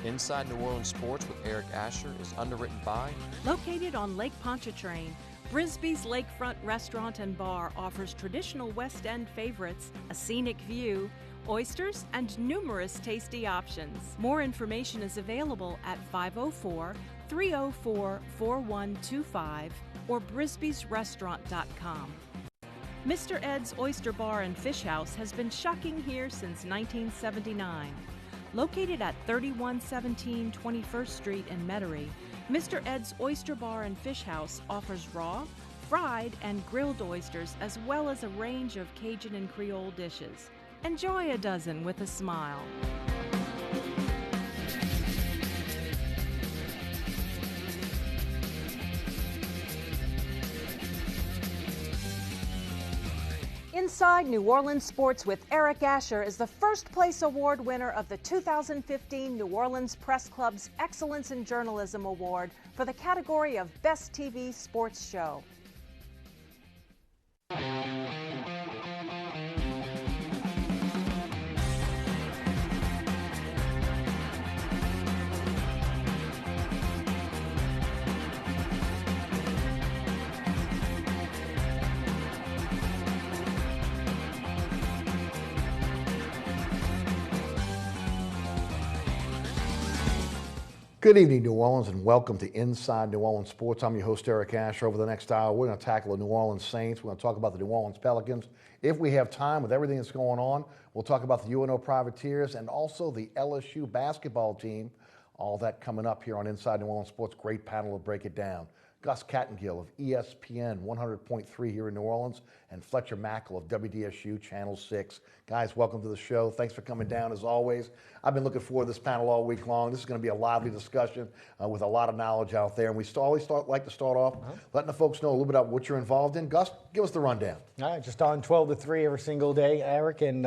Inside New Orleans Sports with Eric Asher is underwritten by... Located on Lake Pontchartrain, Brisbee's Lakefront Restaurant and Bar offers traditional West End favorites, a scenic view, oysters, and numerous tasty options. More information is available at 504-304-4125 or brisbeesrestaurant.com. Mr. Ed's Oyster Bar and Fish House has been shucking here since 1979. Located at 3117 21st Street in Metairie, Mr. Ed's Oyster Bar and Fish House offers raw, fried, and grilled oysters as well as a range of Cajun and Creole dishes. Enjoy a dozen with a smile. Inside New Orleans Sports with Eric Asher is the first place award winner of the 2015 New Orleans Press Club's Excellence in Journalism Award for the category of Best TV Sports Show. Good evening, New Orleans, and welcome to Inside New Orleans Sports. I'm your host, Eric Asher. Over the next hour, we're going to tackle the New Orleans Saints. We're going to talk about the New Orleans Pelicans. If we have time with everything that's going on, we'll talk about the UNO Privateers and also the LSU basketball team. All that coming up here on Inside New Orleans Sports. Great panel to break it down. Gus Kattengell of ESPN 100.3 here in New Orleans, and Fletcher Mackel of WDSU Channel 6. Guys, welcome to the show. Thanks for coming down as always. I've been looking forward to this panel all week long. This is going to be a lively discussion with a lot of knowledge out there. And we like to start off letting the folks know a little bit about what you're involved in. Gus, give us the rundown. All right, just on 12 to 3 every single day, Eric, and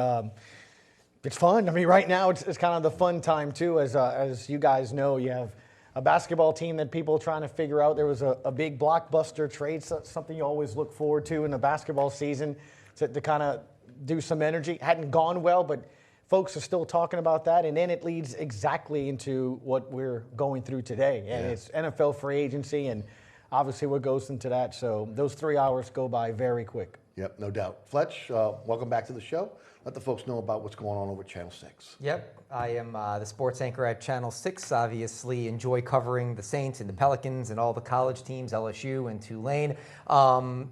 it's fun. I mean, right now it's kind of the fun time too. As you guys know, you have a basketball team that people are trying to figure out. There was a big blockbuster trade, something you always look forward to in the basketball season to kind of do some energy. Hadn't gone well, but folks are still talking about that. And then it leads exactly into what we're going through today. And it's NFL free agency and obviously what goes into that. So those 3 hours go by very quick. Yep, no doubt. Fletch, welcome back to the show. Let the folks know about what's going on over at Channel 6. Yep, I am the sports anchor at Channel 6. Obviously, enjoy covering the Saints and the Pelicans and all the college teams, LSU and Tulane.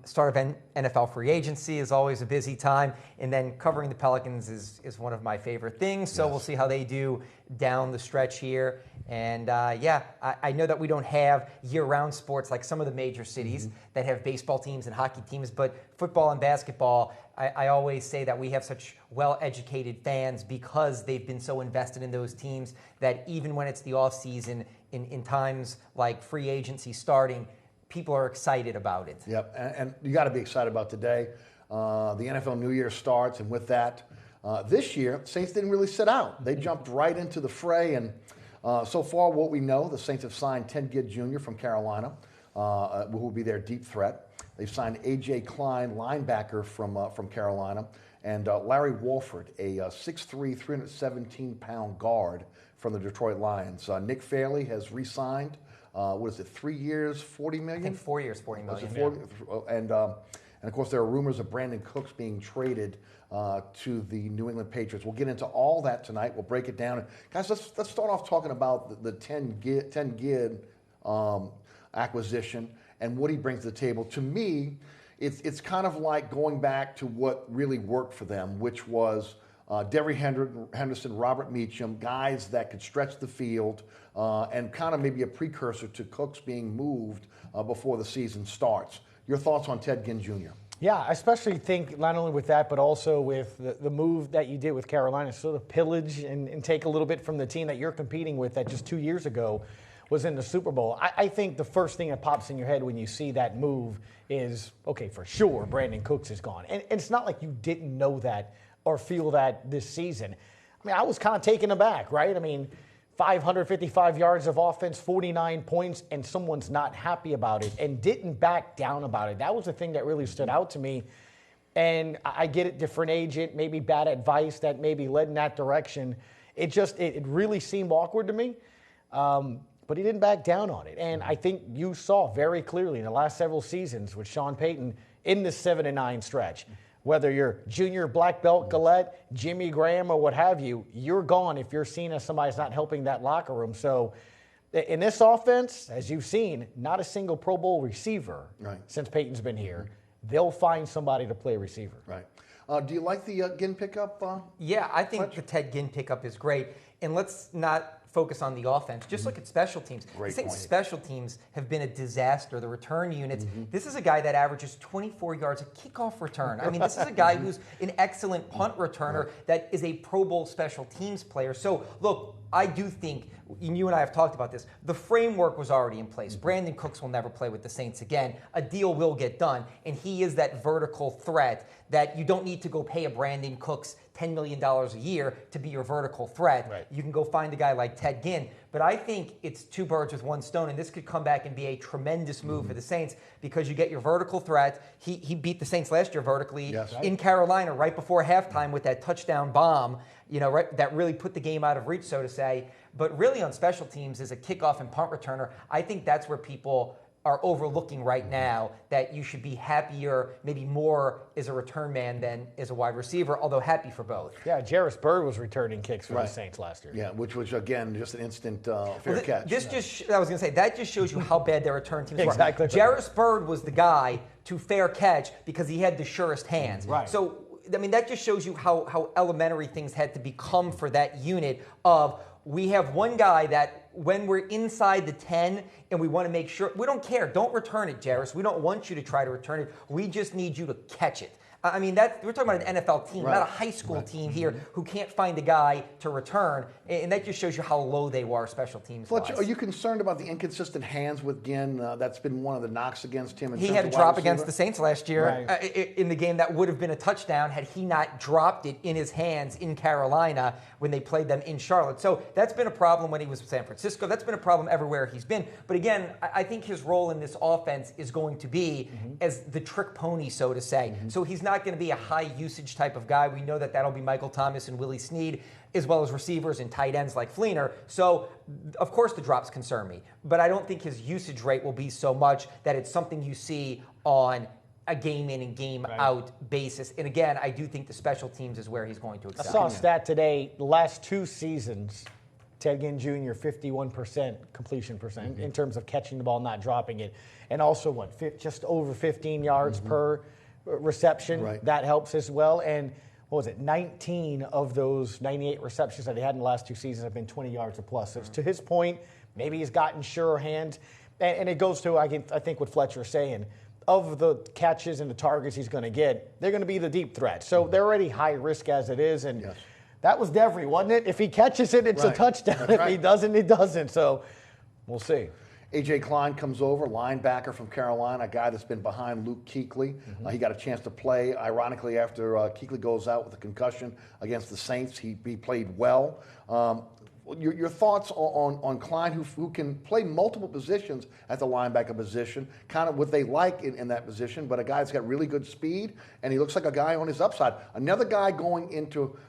Start of NFL free agency is always a busy time. And then covering the Pelicans is one of my favorite things. So we'll see how they do down the stretch here. And I know that we don't have year-round sports like some of the major cities that have baseball teams and hockey teams, but football and basketball, I always say that we have such well-educated fans because they've been so invested in those teams that even when it's the off-season, in times like free agency starting, people are excited about it. Yep, and you got to be excited about today. The NFL New Year starts, and with that, this year, Saints didn't really sit out. They jumped right into the fray, and so far what we know, the Saints have signed Kattengell Jr. from Carolina, who will be their deep threat. They've signed A.J. Klein, linebacker from Carolina, and Larry Wolford, a 6'3", 317-pound guard from the Detroit Lions. Nick Fairley has re-signed. What is it, 3 years, $40 million? I think 4 years, $40 million. And of course, there are rumors of Brandon Cooks being traded to the New England Patriots. We'll get into all that tonight. We'll break it down. And guys, let's start off talking about the Kattengell acquisition and what he brings to the table. To me, it's kind of like going back to what really worked for them, which was Derry Henderson, Robert Meacham, guys that could stretch the field and kind of maybe a precursor to Cooks being moved before the season starts. Your thoughts on Kattengell Jr.? Yeah, I especially think not only with that, but also with the move that you did with Carolina, sort of pillage and take a little bit from the team that you're competing with that just 2 years ago was in the Super Bowl. I think the first thing that pops in your head when you see that move is, okay, for sure, Brandon Cooks is gone. And it's not like you didn't know that or feel that this season. I mean, I was kind of taken aback, right? I mean, 555 yards of offense, 49 points, and someone's not happy about it and didn't back down about it. That was the thing that really stood out to me. And I get it, different agent, maybe bad advice that maybe led in that direction. It really seemed awkward to me. But he didn't back down on it. And I think you saw very clearly in the last several seasons with Sean Payton in this 7-9 stretch, whether you're junior black belt Gillette, Jimmy Graham, or what have you, you're gone if you're seen as somebody that's not helping that locker room. So in this offense, as you've seen, not a single Pro Bowl receiver since Payton's been here. They'll find somebody to play receiver. Right. Do you like the Ginn pickup? Yeah, I think Fletcher? the Ted Ginn pickup is great. And let's not focus on the offense. Just look at special teams. Great I think point. special teams have been a disaster. The return units. This is a guy that averages 24 yards a kickoff return. I mean, this is a guy who's an excellent punt returner that is a Pro Bowl special teams player. So, look, I do think, and you and I have talked about this, the framework was already in place. Brandon Cooks will never play with the Saints again. A deal will get done, and he is that vertical threat that you don't need to go pay a Brandon Cooks $10 million a year to be your vertical threat. Right. You can go find a guy like Ted Ginn. But I think it's two birds with one stone, and this could come back and be a tremendous move for the Saints because you get your vertical threat. He beat the Saints last year vertically in Carolina right before halftime with that touchdown bomb, that really put the game out of reach, so to say. But really on special teams as a kickoff and punt returner, I think that's where people are overlooking right now that you should be happier, maybe more as a return man than as a wide receiver, although happy for both. Yeah, Jarvis Byrd was returning kicks for the Saints last year. Yeah, which was, again, just an instant fair catch. I was going to say, that just shows you how bad their return teams were. Exactly. Jarvis Byrd was the guy to fair catch because he had the surest hands. Right. So, I mean, that just shows you how elementary things had to become for that unit of, we have one guy that when we're inside the 10 and we want to make sure, we don't care. Don't return it, Jarvis. We don't want you to try to return it. We just need you to catch it. I mean, we're talking about an NFL team, not a high school team here who can't find a guy to return. And that just shows you how low they were special teams. Fletcher, are you concerned about the inconsistent hands with Ginn? That's been one of the knocks against him. He had a drop against the Saints last year in the game that would have been a touchdown had he not dropped it in his hands in Carolina when they played them in Charlotte. So that's been a problem when he was with San Francisco. That's been a problem everywhere he's been. But again, I think his role in this offense is going to be as the trick pony, so to say. So he's not going to be a high usage type of guy. We know that that'll be Michael Thomas and Willie Snead, as well as receivers and tight ends like Fleener. So, of course, the drops concern me. But I don't think his usage rate will be so much that it's something you see on a game in and game out basis. And again, I do think the special teams is where he's going to excel. I saw a stat today, the last two seasons, Ted Ginn Jr., 51% completion percent in terms of catching the ball, not dropping it. And also, just over 15 yards per reception. That helps as well. And what was it? 19 of those 98 receptions that he had in the last two seasons have been 20 yards or plus. So to his point, maybe he's gotten surer hands. And it goes to, I think, what Fletcher's saying. Of the catches and the targets he's going to get, they're going to be the deep threat. So they're already high risk as it is. And that was Devery, wasn't it? If he catches it, it's a touchdown. If he doesn't, he doesn't. So we'll see. A.J. Klein comes over, linebacker from Carolina, a guy that's been behind Luke Kuechly. He got a chance to play, ironically, after Kuechly goes out with a concussion against the Saints. He played well. Your thoughts on Klein, who can play multiple positions at the linebacker position, kind of what they like in that position, but a guy that's got really good speed, and he looks like a guy on his upside. Another guy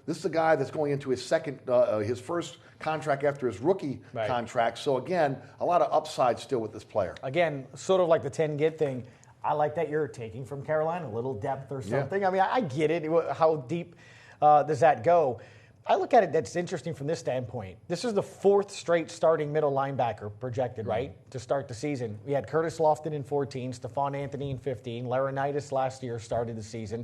this is a guy that's going into his first contract after his rookie contract. So again, a lot of upside still with this player. Again, sort of like the 10 get thing. I like that you're taking from Carolina, a little depth or something. I mean, I get it. How deep does that go? I look at it, that's interesting from this standpoint. This is the fourth straight starting middle linebacker projected, to start the season. We had Curtis Lofton in 14, Stephon Anthony in 15, Laurinaitis last year started the season,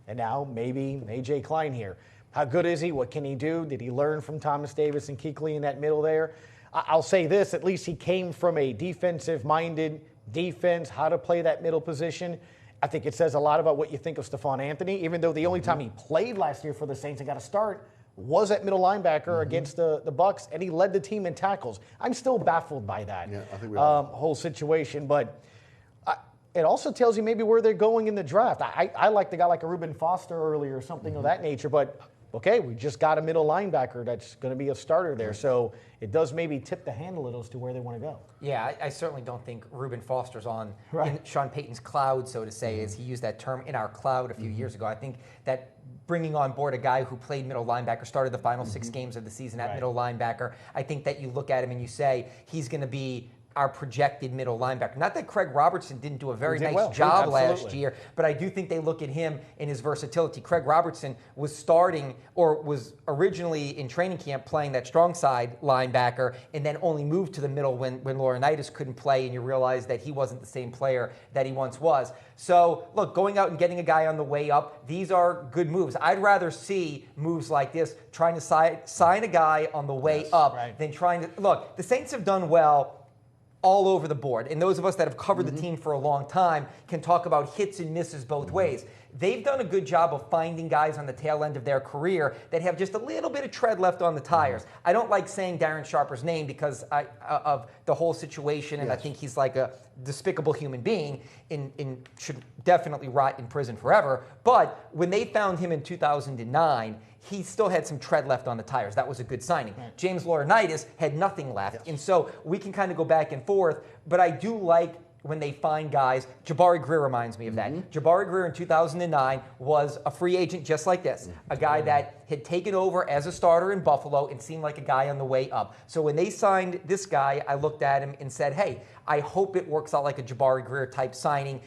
and now maybe A.J. Klein here. How good is he? What can he do? Did he learn from Thomas Davis and Kuechly in that middle there? I'll say this, at least he came from a defensive-minded defense, how to play that middle position. I think it says a lot about what you think of Stephon Anthony, even though the only time he played last year for the Saints and got a start was at middle linebacker against the Bucs, and he led the team in tackles. I'm still baffled by that whole situation, but it also tells you maybe where they're going in the draft. I like the guy like a Reuben Foster earlier or something of that nature, but okay, we just got a middle linebacker that's going to be a starter there, so it does maybe tip the hand a little as to where they want to go. Yeah, I certainly don't think Reuben Foster's in Sean Payton's cloud, so to say, as he used that term in our cloud a few years ago. I think that bringing on board a guy who played middle linebacker, started the final 6 games of the season at middle linebacker. I think that you look at him and you say he's going to be our projected middle linebacker. Not that Craig Robertson didn't do a very nice job last year, but I do think they look at him in his versatility. Craig Robertson was starting, or was originally in training camp playing that strong side linebacker, and then only moved to the middle when Laurinaitis couldn't play, and you realize that he wasn't the same player that he once was. So, look, going out and getting a guy on the way up, these are good moves. I'd rather see moves like this, trying to sign a guy on the way up than trying to... Look, the Saints have done well all over the board. And those of us that have covered the team for a long time can talk about hits and misses both ways. They've done a good job of finding guys on the tail end of their career that have just a little bit of tread left on the tires. I don't like saying Darren Sharper's name because of the whole situation, and I think he's like a despicable human being and should definitely rot in prison forever. But when they found him in 2009, he still had some tread left on the tires. That was a good signing. James Laurinaitis had nothing left. And so we can kind of go back and forth, but I do like when they find guys. Jabari Greer reminds me of that. Jabari Greer in 2009 was a free agent just like this, a guy that had taken over as a starter in Buffalo and seemed like a guy on the way up. So when they signed this guy, I looked at him and said, hey, I hope it works out like a Jabari Greer type signing.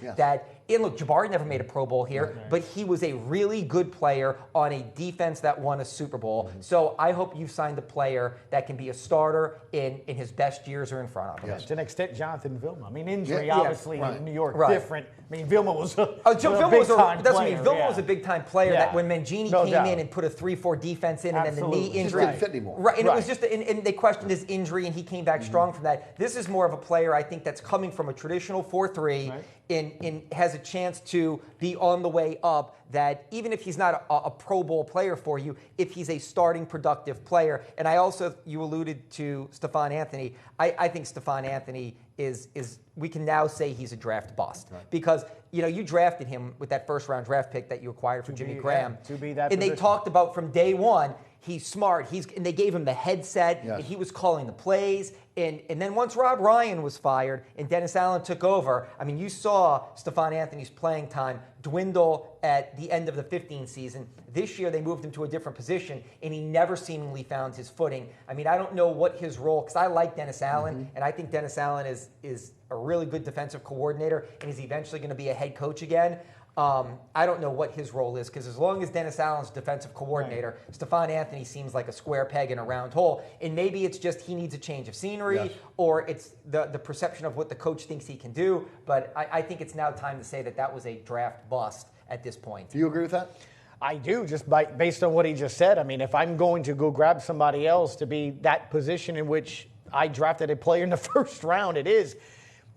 And look, Jabari never made a Pro Bowl here, but he was a really good player on a defense that won a Super Bowl. So I hope you signed a player that can be a starter in his best years or in front of him. To an extent, Jonathan Vilma. I mean, injury obviously in New York different. I mean, Vilma was a big-time player. Vilma was a big-time player that when Mangini came in and put a 3-4 defense in and then the knee injury. Just didn't fit anymore. Right, and it was just, and they questioned his injury and he came back strong from that. This is more of a player, I think, that's coming from a traditional 4-3 and has a chance to be on the way up, that even if he's not a Pro Bowl player for you, if he's a starting productive player. And I also, you alluded to Stephon Anthony. I think Stephon Anthony is we can now say he's a draft bust because you drafted him with that first-round draft pick that you acquired from Jimmy Graham. To be that and position. they talked about from day one, he's smart. And they gave him the headset, and he was calling the plays. And then once Rob Ryan was fired and Dennis Allen took over, I mean, you saw Stephon Anthony's playing time dwindle at the end of the 15 season. This year, they moved him to a different position, and he never seemingly found his footing. I mean, I don't know what his role, because I like Dennis Allen, and I think Dennis Allen is a really good defensive coordinator, and he's eventually going to be a head coach again. I don't know what his role is, because as long as Dennis Allen's defensive coordinator, Stephon Anthony seems like a square peg in a round hole. And maybe it's just he needs a change of scenery, or it's the perception of what the coach thinks he can do. But I think it's now time to say that was a draft bust at this point. Do you agree with that? I do, just based on what he just said. I mean, if I'm going to go grab somebody else to be that position in which I drafted a player in the first round, it is.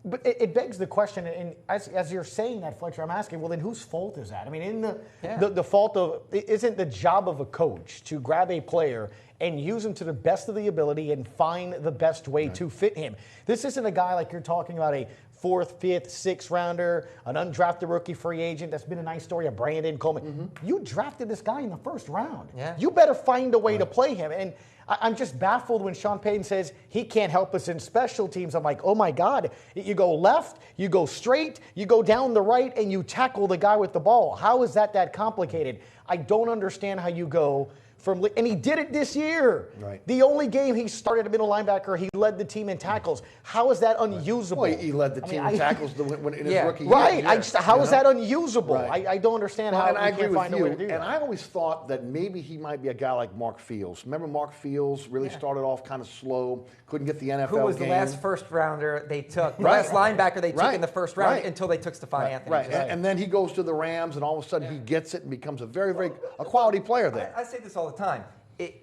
But it begs the question, and as you're saying that, Fletcher, I'm asking, well, then whose fault is that? I mean, the fault of, isn't the job of a coach to grab a player and use him to the best of the ability and find the best way to fit him? This isn't a guy like you're talking about, a 4th, 5th, 6th rounder, an undrafted rookie free agent. That's been a nice story of Brandon Coleman. You drafted this guy in the first round. You better find a way to play him. And I'm just baffled when Sean Payton says he can't help us in special teams. I'm like, oh my God. You go left, you go straight, you go down the right, and you tackle the guy with the ball. How is that complicated? I don't understand how you go from, and he did it this year. The only game he started a middle linebacker, he led the team in tackles. How is that unusable? Well, he led the team in tackles in his rookie year. How is that unusable? I don't understand how I he agree can't find a way to do that. And I always thought that maybe he might be a guy like Mark Fields. Remember Mark Fields really started off kind of slow, couldn't get the NFL Who was game. the last first rounder they took? The last linebacker they took in the first round until they took Stephon Anthony. And then he goes to the Rams, and all of a sudden he gets it and becomes a very, very quality player there. I say this all the time.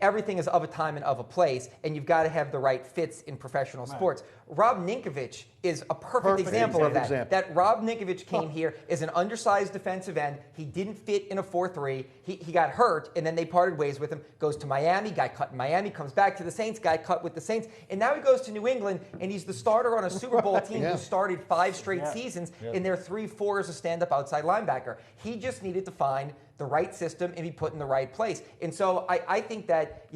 Everything is of a time and of a place, and you've got to have the right fits in professional sports. Rob Ninkovich is a perfect example of that. That Rob Ninkovich came here as an undersized defensive end. He didn't fit in a 4-3. He got hurt, and then they parted ways with him. Goes to Miami, guy cut in Miami, comes back to the Saints, guy cut with the Saints, and now he goes to New England, and he's the starter on a Super Bowl team who started 5 straight seasons, and their 3-4 as a stand-up outside linebacker. He just needed to find the right system and be put in the right place. And so I think that,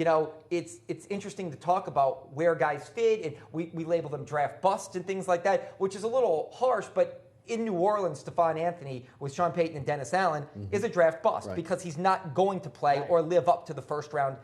it's interesting to talk about where guys fit, and we label them draft busts and things like that, which is a little harsh, but in New Orleans, Stephon Anthony with Sean Payton and Dennis Allen is a draft bust because he's not going to play or live up to the first round,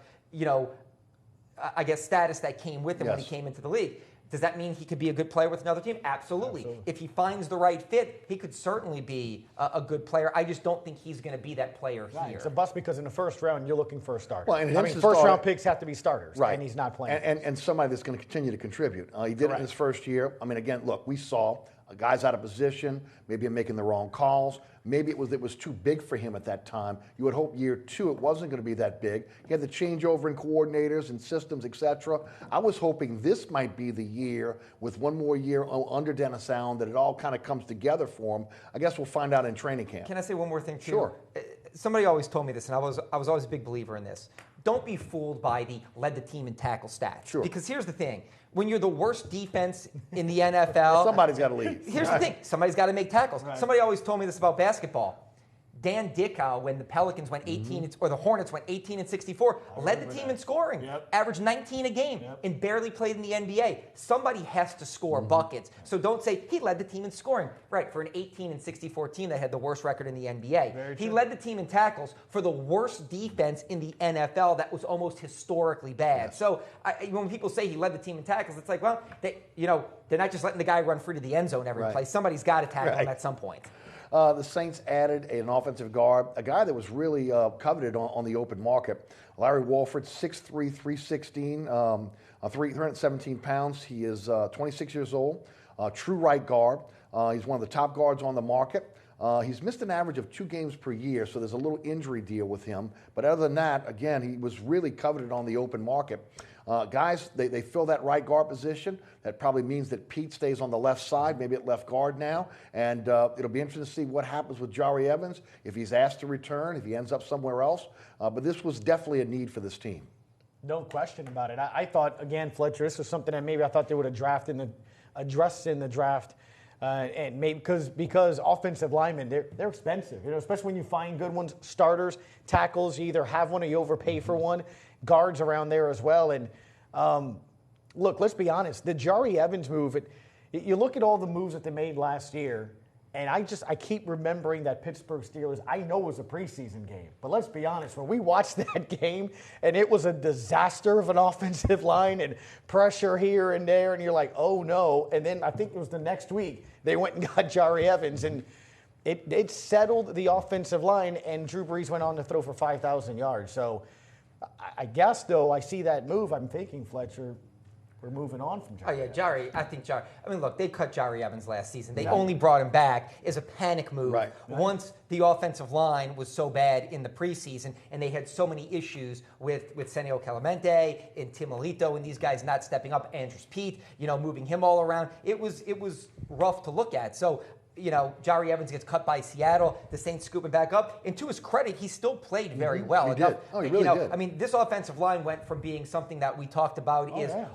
I guess, status that came with him when he came into the league. Does that mean he could be a good player with another team? Absolutely. If he finds the right fit, he could certainly be a good player. I just don't think he's going to be that player here. It's a bust because in the first round, you're looking for a starter. Well, and first-round picks have to be starters, right? And he's not playing. And somebody that's going to continue to contribute. He did it in his first year. I mean, again, look, we saw guys out of position, maybe making the wrong calls. Maybe it was too big for him at that time. You would hope year 2 it wasn't going to be that big. He had the changeover in coordinators and systems, etc. I was hoping this might be the year, with one more year under Dennis Allen, that it all kind of comes together for him. I guess we'll find out in training camp. Can I say one more thing, too? Sure. Somebody always told me this, and I was always a big believer in this. Don't be fooled by the led the team in tackle stats. Sure. Because here's the thing. When you're the worst defense in the NFL, somebody's got to lead. Here's the thing. Somebody's got to make tackles. Somebody always told me this about basketball. Dan Dickau, when the Pelicans went 18, or the Hornets went 18-64, led the team in scoring, averaged 19 a game, and barely played in the NBA. Somebody has to score buckets. So don't say he led the team in scoring. Right, for an 18-64 team that had the worst record in the NBA. He led the team in tackles for the worst defense in the NFL that was almost historically bad. So when people say he led the team in tackles, it's like, well, they're not just letting the guy run free to the end zone every play. Somebody's got to tackle him at some point. The Saints added an offensive guard, a guy that was really coveted on the open market. Larry Walford, 6'3", 316, 317 pounds. He is 26 years old, true right guard. He's one of the top guards on the market. He's missed an average of 2 games per year, so there's a little injury deal with him. But other than that, again, he was really coveted on the open market. Guys, they fill that right guard position. That probably means that Pete stays on the left side, maybe at left guard now. And it'll be interesting to see what happens with Jari Evans, if he's asked to return, if he ends up somewhere else. But this was definitely a need for this team. No question about it. I thought, again, Fletcher, this was something that maybe I thought they would have addressed in the draft. And maybe because offensive linemen, they're expensive, especially when you find good ones, starters, tackles. You either have one or you overpay for one. Guards around there as well. And look, let's be honest. The Jari Evans move, you look at all the moves that they made last year, and I keep remembering that Pittsburgh Steelers, I know it was a preseason game, but let's be honest, when we watched that game, and it was a disaster of an offensive line and pressure here and there, and you're like, oh no. And then I think it was the next week, they went and got Jari Evans, and it settled the offensive line, and Drew Brees went on to throw for 5,000 yards. So I guess, though, I see that move, I'm thinking, Fletcher, we're moving on from Jari. Oh, yeah, Jari. I think Jari. I mean, look, they cut Jari Evans last season. They only brought him back as a panic move once the offensive line was so bad in the preseason, and they had so many issues with Senio Clemente and Tim Alito and these guys not stepping up. Andrews Pete, moving him all around. It was rough to look at. So, Jari Evans gets cut by Seattle. The Saints scoop him back up. And to his credit, he still played very well. He did. Oh, he really did. I mean, this offensive line went from being something that we talked about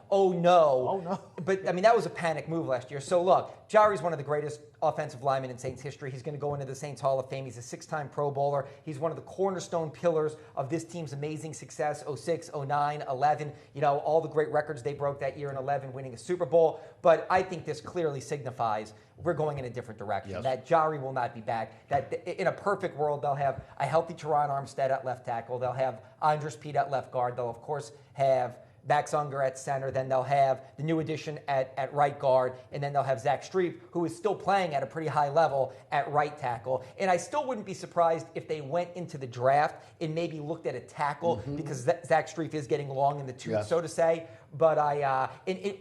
Oh, no. But, I mean, that was a panic move last year. So, look, Jari's one of the greatest offensive linemen in Saints history. He's going to go into the Saints Hall of Fame. He's a 6-time Pro Bowler. He's one of the cornerstone pillars of this team's amazing success, 06, 09, 11, all the great records they broke that year in 11, winning a Super Bowl. But I think this clearly signifies we're going in a different direction, that Jari will not be back, that in a perfect world, they'll have a healthy Teron Armstead at left tackle, they'll have Andres Pete at left guard, they'll, of course, have Max Unger at center, then they'll have the new addition at right guard, and then they'll have Zach Strief, who is still playing at a pretty high level at right tackle. And I still wouldn't be surprised if they went into the draft and maybe looked at a tackle, because Zach Strief is getting long in the tooth, so to say. But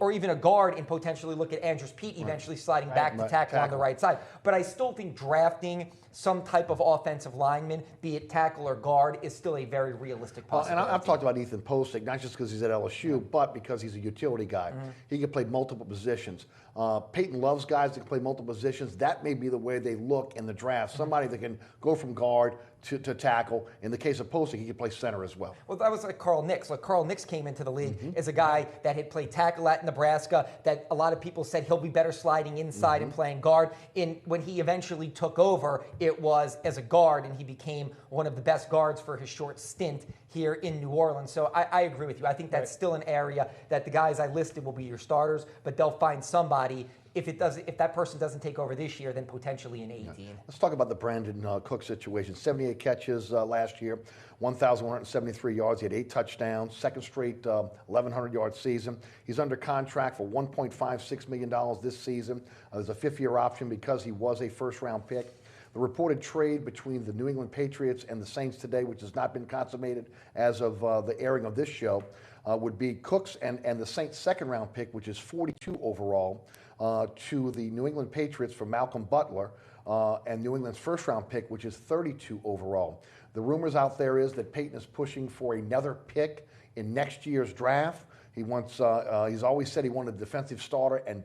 or even a guard, and potentially look at Andrews Pete eventually sliding back to tackle on the right side. But I still think drafting some type of offensive lineman, be it tackle or guard, is still a very realistic possibility. And I've talked about Ethan Posick, not just because he's at LSU, but because he's a utility guy. He can play multiple positions. Peyton loves guys that can play multiple positions. That may be the way they look in the draft. Somebody that can go from guard to tackle. In the case of Posick, he can play center as well. Well, that was like Carl Nicks. Like Carl Nicks came into the league as a guy that had played tackle at Nebraska, that a lot of people said he'll be better sliding inside and playing guard. When he eventually took over, it was as a guard, and he became one of the best guards for his short stint here in New Orleans. So I agree with you. I think that's still an area that the guys I listed will be your starters, but they'll find somebody If that person doesn't take over this year, then potentially in 18. Yeah. Let's talk about the Brandon Cook situation. 78 catches last year, 1,173 yards. He had 8 touchdowns, second straight 1,100-yard season. He's under contract for $1.56 million this season. There's a 5th-year option because he was a first-round pick. The reported trade between the New England Patriots and the Saints today, which has not been consummated as of the airing of this show, would be Cook's and the Saints' second-round pick, which is 42 overall, to the New England Patriots for Malcolm Butler, and New England's first-round pick, which is 32 overall. The rumors out there is that Peyton is pushing for another pick in next year's draft. He wants. He's always said he wanted a defensive starter and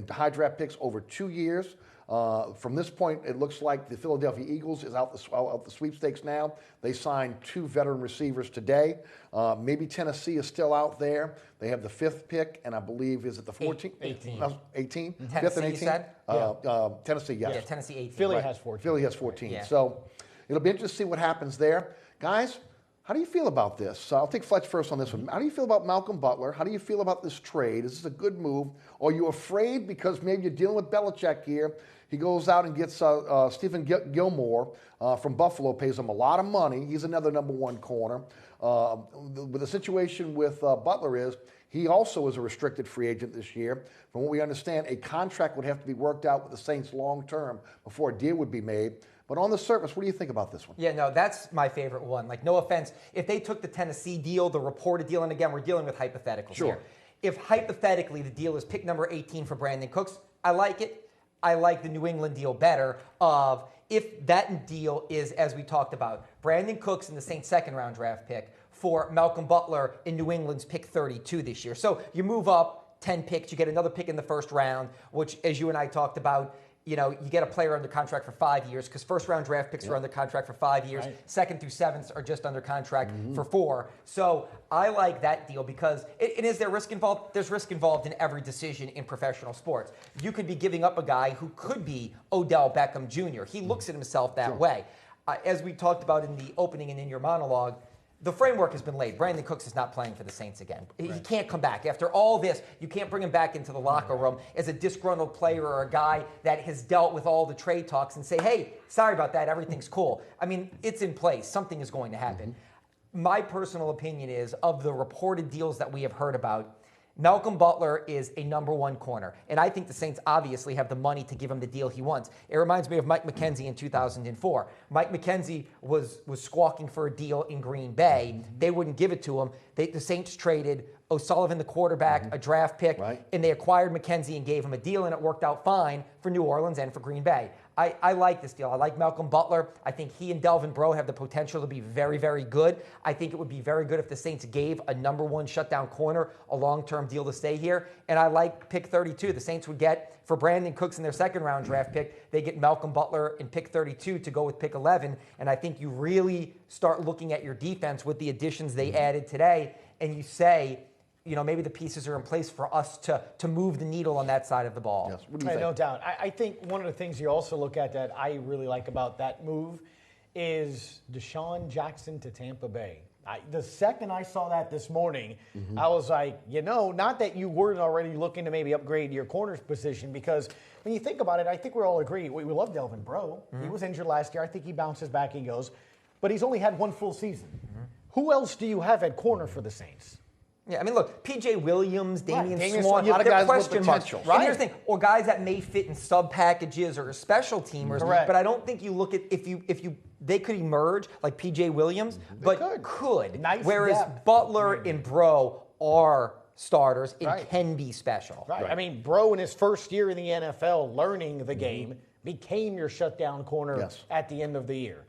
high draft picks over 2 years. From this point, it looks like the Philadelphia Eagles is out the sweepstakes now. They signed 2 veteran receivers today. Maybe Tennessee is still out there. They have the 5th pick, and I believe, is it the 14th? 18. 10 18? 5th and Tennessee, 18? you said? Tennessee, yes. Yeah, Tennessee 18. Philly Right. has 14. Philly has 14. Yeah. So it'll be interesting to see what happens there. Guys, how do you feel about this? I'll take Fletcher first on this one. How do you feel about Malcolm Butler? How do you feel about this trade? Is this a good move? Or are you afraid because maybe you're dealing with Belichick here? He goes out and gets Stephen Gilmore from Buffalo, pays him a lot of money. He's another number 1 corner. But the situation with Butler is he also is a restricted free agent this year. From what we understand, a contract would have to be worked out with the Saints long term before a deal would be made. But on the surface, what do you think about this one? Yeah, no, that's my favorite one. Like, no offense. If they took the Tennessee deal, the reported deal, and again, we're dealing with hypotheticals here. If hypothetically the deal is pick number 18 for Brandon Cooks, I like it. I like the New England deal better of if that deal is, as we talked about, Brandon Cooks in the Saints' second-round draft pick for Malcolm Butler in New England's pick 32 this year. So you move up 10 picks, you get another pick in the first round, which, as you and I talked about, you get a player under contract for 5 years because first-round draft picks are under contract for 5 years. Right. 2nd through 7th are just under contract for 4. So I like that deal because is there risk involved? There's risk involved in every decision in professional sports. You could be giving up a guy who could be Odell Beckham Jr. He looks at himself that way. As we talked about in the opening and in your monologue, the framework has been laid. Brandon Cooks is not playing for the Saints again. He can't come back. After all this, you can't bring him back into the locker room as a disgruntled player or a guy that has dealt with all the trade talks and say, hey, sorry about that, everything's cool. I mean, it's in place. Something is going to happen. My personal opinion is, of the reported deals that we have heard about, Malcolm Butler is a number 1 corner, and I think the Saints obviously have the money to give him the deal he wants. It reminds me of Mike McKenzie in 2004. Mike McKenzie was squawking for a deal in Green Bay. They wouldn't give it to him. The Saints traded O'Sullivan, the quarterback, a draft pick, and they acquired McKenzie and gave him a deal, and it worked out fine for New Orleans and for Green Bay. I like this deal. I like Malcolm Butler. I think he and Delvin Breaux have the potential to be very, very good. I think it would be very good if the Saints gave a number 1 shutdown corner a long-term deal to stay here. And I like pick 32. The Saints would get, for Brandon Cooks in their second-round draft pick, they get Malcolm Butler in pick 32 to go with pick 11. And I think you really start looking at your defense with the additions they added today, and you say, maybe the pieces are in place for us to move the needle on that side of the ball. Yes. What do you think? No doubt. I think one of the things you also look at that I really like about that move is Deshaun Jackson to Tampa Bay. The second I saw that this morning, I was like, not that you weren't already looking to maybe upgrade your corners position, because when you think about it, I think we all agree. We love Delvin Breaux. He was injured last year. I think he bounces back and goes. But he's only had 1 full season. Who else do you have at corner for the Saints? Yeah, I mean, look, P.J. Williams, Damian Damian Swann, a lot of guys with question marks. potential. And here's the thing, or guys that may fit in sub packages or special teamers. Correct. But I don't think you look at if they could emerge like P.J. Williams, but could. Nice whereas depth. Butler and Breaux are starters and can be special. Right. I mean, Breaux in his first year in the NFL, learning the game, became your shutdown corner at the end of the year.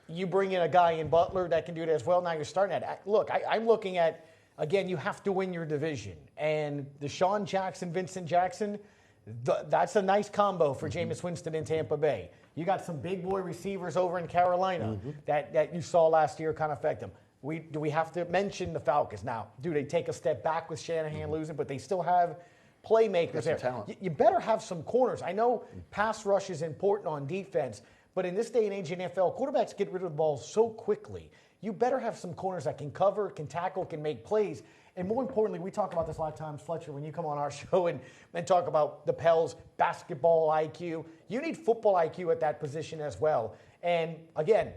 You bring in a guy in Butler that can do it as well. Now you're starting at. Look, I'm looking at. Again, you have to win your division. And Deshaun Jackson, Vincent Jackson, that's a nice combo for Jameis Winston in Tampa Bay. You got some big boy receivers over in Carolina that you saw last year kind of affect them. Do we have to mention the Falcons? Now, do they take a step back with Shanahan losing, but they still have playmakers there. Talent. You better have some corners. I know pass rush is important on defense, but in this day and age in NFL, quarterbacks get rid of the ball so quickly. You better have some corners that can cover, can tackle, can make plays. And more importantly, we talk about this a lot of times, Fletcher, when you come on our show and talk about the Pels basketball IQ. You need football IQ at that position as well. And again,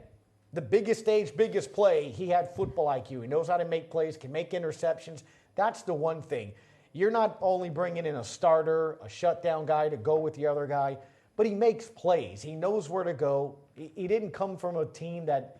the biggest stage, biggest play, he had football IQ. He knows how to make plays, can make interceptions. That's the one thing. You're not only bringing in a starter, a shutdown guy to go with the other guy, but he makes plays. He knows where to go. He didn't come from a team that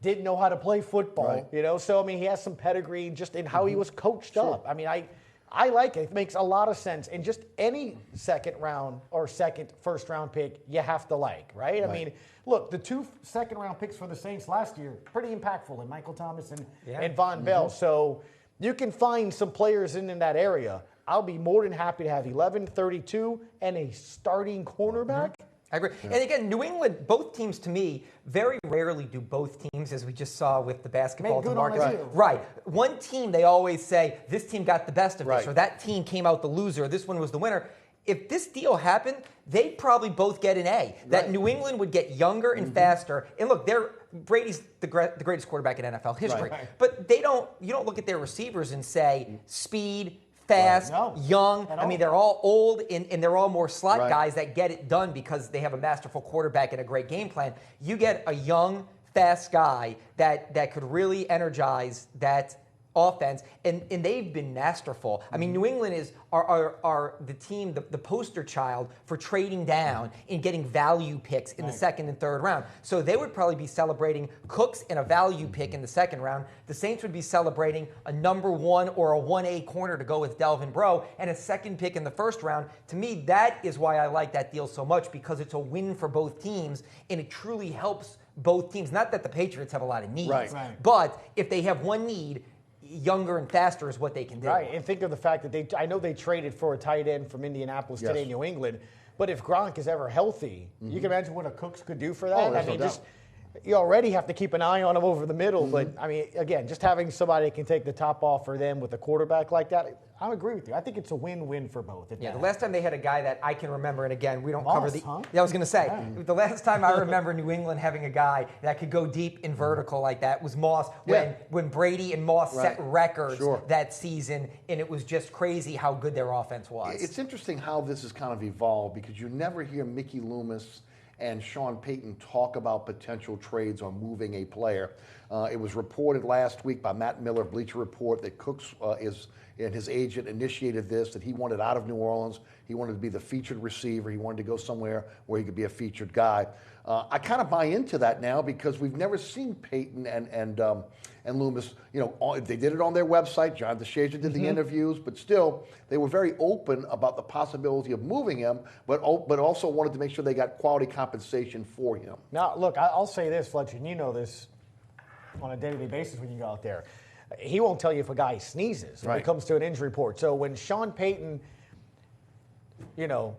didn't know how to play football, So, I mean, he has some pedigree just in how he was coached up. I mean, I like it. It makes a lot of sense. And just any second round or first round pick you have to like, right? I mean, look, the 2 second-round picks for the Saints last year, pretty impactful in Michael Thomas and Von Bell. So you can find some players in that area. I'll be more than happy to have 11, 32, and a starting cornerback. I agree. And again, New England, both teams to me, very rarely do both teams, as we just saw with the basketball DeMarcus. Right. One team, they always say, this team got the best of this, or that team came out the loser, this one was the winner. If this deal happened, they'd probably both get an A. That New England would get younger and faster. And look, Brady's the greatest quarterback in NFL history. But you don't look at their receivers and say speed, fast, young. I mean, they're all old, and they're all more slot guys that get it done because they have a masterful quarterback and a great game plan. You get a young, fast guy that could really energize that offense, and they've been masterful. I mean, New England are the team, the poster child for trading down and getting value picks in the second and third round. So they would probably be celebrating Cooks and a value pick in the second round. The Saints would be celebrating a number 1 or a 1A corner to go with Delvin Breaux and a second pick in the first round. To me, that is why I like that deal so much, because it's a win for both teams, and it truly helps both teams. Not that the Patriots have a lot of needs, but if they have one need, younger and faster is what they can do. Right, and think of the fact that I know they traded for a tight end from Indianapolis today in New England, but if Gronk is ever healthy, you can imagine what a Cooks could do for that. I mean, you already have to keep an eye on him over the middle, but I mean, again, just having somebody that can take the top off for them with a quarterback like that, I agree with you. I think it's a win-win for both. The last time they had a guy that I can remember, and again, we don't cover the... Yeah, I was going to say, the last time I remember New England having a guy that could go deep and vertical like that was Moss, when Brady and Moss set records that season, and it was just crazy how good their offense was. It's interesting how this has kind of evolved, because you never hear Mickey Loomis and Sean Payton talk about potential trades or moving a player. It was reported last week by Matt Miller, Bleacher Report, that Cooks and his agent initiated this, that he wanted out of New Orleans. He wanted to be the featured receiver. He wanted to go somewhere where he could be a featured guy. I kind of buy into that now, because we've never seen Payton and Loomis. They did it on their website. John DeShazier did the interviews, but still, they were very open about the possibility of moving him, but also wanted to make sure they got quality compensation for him. Now, look, I'll say this, Fletcher, and you know this on a day-to-day basis when you go out there. He won't tell you if a guy sneezes when it comes to an injury report. So when Sean Payton,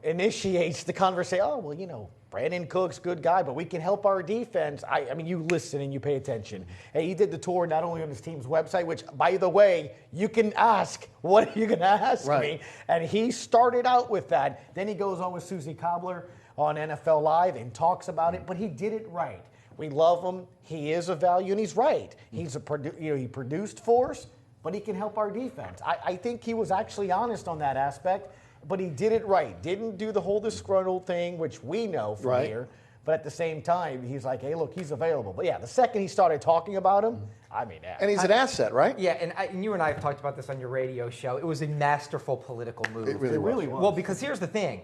initiates the conversation, Brandon Cooks, good guy, but we can help our defense. I mean, you listen and you pay attention. Hey, he did the tour not only on his team's website, which, by the way, you can ask, what are you going to ask me? And he started out with that. Then he goes on with Susie Cobbler on NFL Live and talks about it, but he did it right. We love him. He is a value, and he's right. He's he produced for us, but he can help our defense. I think he was actually honest on that aspect, but he did it right. Didn't do the whole disgruntled thing, which we know from here. But at the same time, he's like, hey, look, he's available. But yeah, the second he started talking about him, and he's an asset, right? Yeah, and you and I have talked about this on your radio show. It was a masterful political move. It really was. Well, because here's the thing.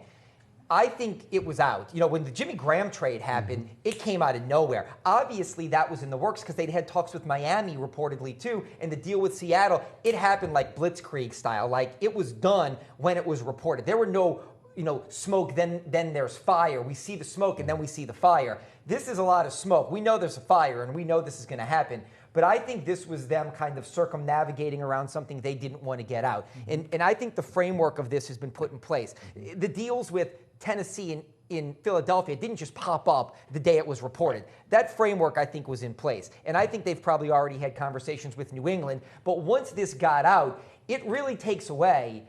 I think it was out. When the Jimmy Graham trade happened, it came out of nowhere. Obviously, that was in the works because they'd had talks with Miami reportedly too, and the deal with Seattle, it happened like Blitzkrieg style. Like, it was done when it was reported. There were no, smoke, then there's fire. We see the smoke, and then we see the fire. This is a lot of smoke. We know there's a fire, and we know this is going to happen. But I think this was them kind of circumnavigating around something they didn't want to get out. And I think the framework of this has been put in place. The deals with Tennessee and in Philadelphia didn't just pop up the day it was reported. That framework, I think, was in place. And I think they've probably already had conversations with New England. But once this got out, it really takes away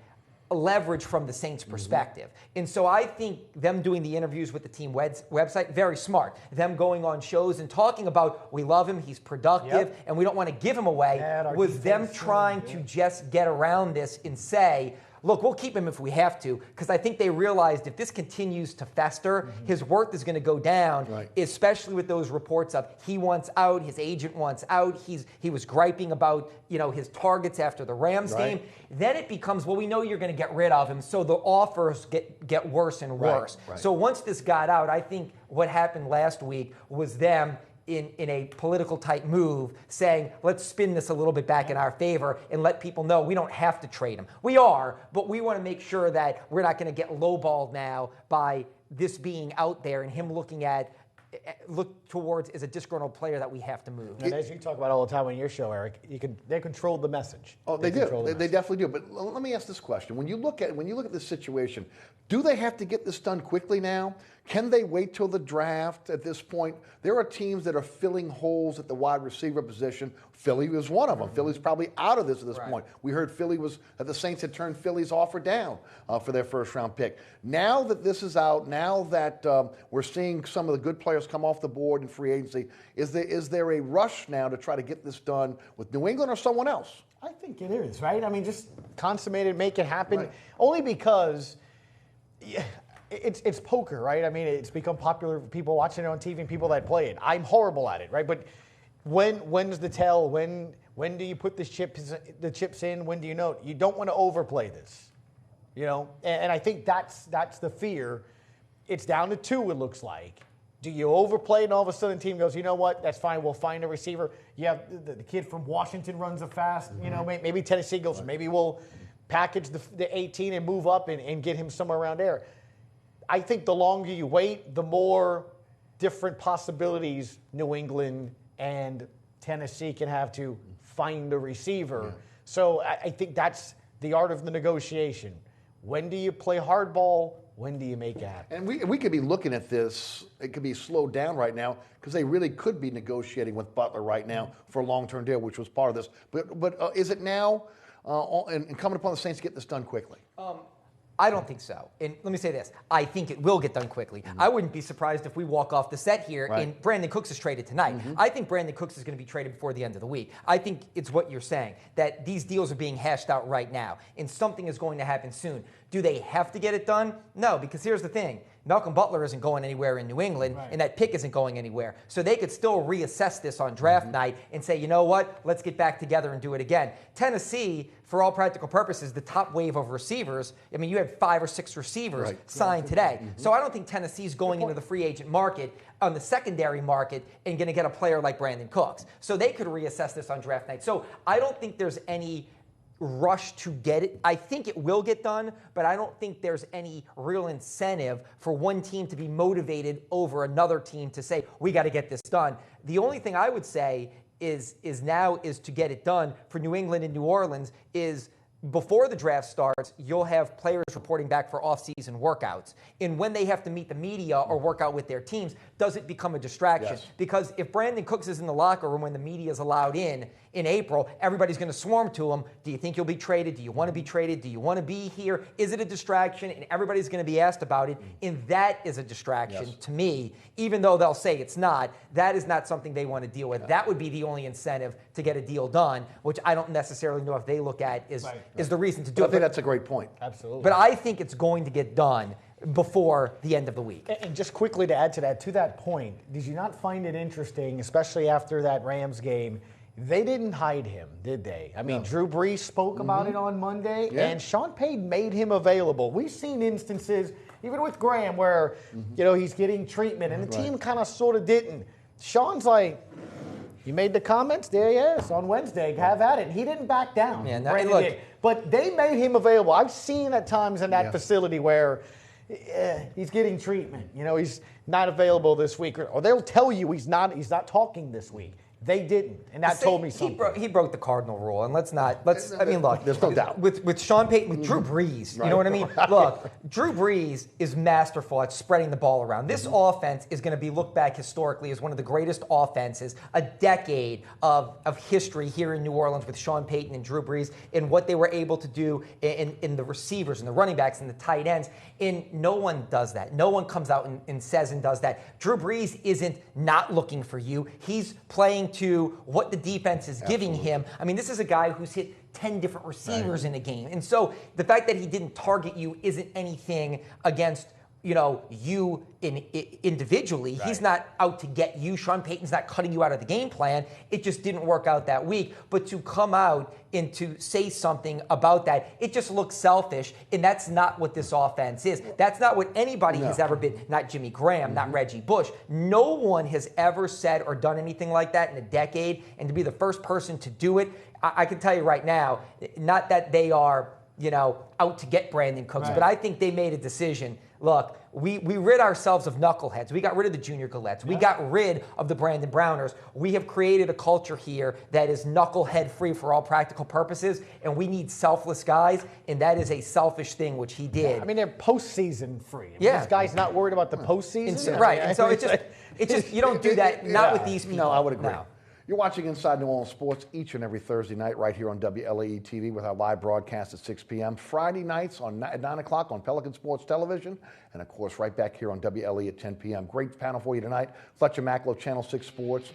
leverage from the Saints' perspective. And so I think them doing the interviews with the team website, very smart. Them going on shows and talking about, we love him, he's productive, and we don't want to give him away, was them trying to just get around this and say, look, we'll keep him if we have to, because I think they realized if this continues to fester, his worth is going to go down, especially with those reports of he wants out, his agent wants out, he was griping about his targets after the Rams game. Then it becomes, well, we know you're going to get rid of him, so the offers get worse and worse. So once this got out, I think what happened last week was them in a political type move saying, let's spin this a little bit back in our favor and let people know we don't have to trade him. We are, but we want to make sure that we're not going to get lowballed now by this being out there and him look towards as a disgruntled player that we have to move. And as you talk about all the time on your show, Eric, they controlled the message. Oh, they do. They definitely do. But let me ask this question: when you look at this situation, do they have to get this done quickly now? Can they wait till the draft at this point? There are teams that are filling holes at the wide receiver position. Philly was one of them. Philly's probably out of this at this point. We heard that the Saints had turned Philly's offer down for their first-round pick. Now that this is out, now that we're seeing some of the good players come off the board in free agency, is there a rush now to try to get this done with New England or someone else? I think it is, right? I mean, just consummate it, make it happen. Only because it's poker, right? I mean, it's become popular for people watching it on TV and people that play it. I'm horrible at it, right? But when's the tell? When do you put the chips in? When do you know? You don't want to overplay this, And I think that's the fear. It's down to 2, it looks like. Do you overplay and all of a sudden the team goes, you know what, that's fine, we'll find a receiver. You have the kid from Washington runs a fast, maybe Tennessee goes, maybe we'll package the 18 and move up and get him somewhere around there. I think the longer you wait, the more different possibilities New England and Tennessee can have to find a receiver. Yeah. So I think that's the art of the negotiation. When do you play hardball? When do you make it happen? And we could be looking at this, it could be slowed down right now because they really could be negotiating with Butler right now for a long-term deal, which was part of this. But is it now incumbent upon the Saints to get this done quickly? I don't think so. And let me say this. I think it will get done quickly. I wouldn't be surprised if we walk off the set here and Brandon Cooks is traded tonight. I think Brandon Cooks is going to be traded before the end of the week. I think it's what you're saying, that these deals are being hashed out right now, and something is going to happen soon. Do they have to get it done? No, because here's the thing. Malcolm Butler isn't going anywhere in New England, and that pick isn't going anywhere. So they could still reassess this on draft night and say, you know what, let's get back together and do it again. Tennessee, for all practical purposes, the top wave of receivers, I mean, you had 5 or 6 receivers signed today. So I don't think Tennessee's going into the free agent market, on the secondary market, and going to get a player like Brandon Cooks. So they could reassess this on draft night. So I don't think there's any rush to get it. I think it will get done, but I don't think there's any real incentive for one team to be motivated over another team to say, we got to get this done. The only thing I would say is to get it done for New England and New Orleans is before the draft starts, you'll have players reporting back for off-season workouts. And when they have to meet the media or work out with their teams, does it become a distraction? Yes. Because if Brandon Cooks is in the locker room when the media is allowed in April, everybody's going to swarm to him. Do you think you'll be traded? Do you want to be traded? Do you want to be here? Is it a distraction? And everybody's going to be asked about it. And that is a distraction to me, even though they'll say it's not. That is not something they want to deal with. Yeah. That would be the only incentive to get a deal done, which I don't necessarily know if they look at is the reason to do it. I think that's a great point. Absolutely. But I think it's going to get done before the end of the week. And just quickly to add to that point, did you not find it interesting, especially after that Rams game, they didn't hide him, did they? I mean, Drew Brees spoke about it on Monday, and Sean Payton made him available. We've seen instances, even with Graham, where he's getting treatment, and the team kind of sort of didn't. Sean's like, you made the comments? There he is on Wednesday. Have at it. He didn't back down. Yeah, Brandon did. But they made him available. I've seen at times in that facility where he's getting treatment. He's not available this week. Or they'll tell you he's not talking this week. They didn't, and that told me something. He broke the cardinal rule, and let's. I mean, look. There's no doubt. With Sean Payton, with Drew Brees, you know what I mean? Look, Drew Brees is masterful at spreading the ball around. This offense is going to be looked back historically as one of the greatest offenses, a decade of history here in New Orleans with Sean Payton and Drew Brees, and what they were able to do in the receivers and the running backs and the tight ends. And no one does that. No one comes out and says and does that. Drew Brees isn't not looking for you. He's playing to what the defense is giving him. I mean, this is a guy who's hit 10 different receivers in a game. And so the fact that he didn't target you isn't anything against you individually. He's not out to get you. Sean Payton's not cutting you out of the game plan. It just didn't work out that week. But to come out and to say something about that, it just looks selfish. And that's not what this offense is. That's not what anybody has ever been. Not Jimmy Graham, not Reggie Bush. No one has ever said or done anything like that in a decade. And to be the first person to do it, I can tell you right now, not that they are out to get Brandon Cooks, but I think they made a decision. Look, we rid ourselves of knuckleheads. We got rid of the Junior Galettes. We got rid of the Brandon Browners. We have created a culture here that is knucklehead free for all practical purposes, and we need selfless guys, and that is a selfish thing, which he did. I mean, they're postseason free. This guy's not worried about the postseason. Right, and so it's just you don't do that, not with these people. No, I would agree. No. You're watching Inside New Orleans Sports each and every Thursday night right here on WLAE-TV with our live broadcast at 6 p.m. Friday nights at 9 o'clock on Pelican Sports Television. And, of course, right back here on WLAE at 10 p.m. Great panel for you tonight. Fletcher Mackel of Channel 6 Sports,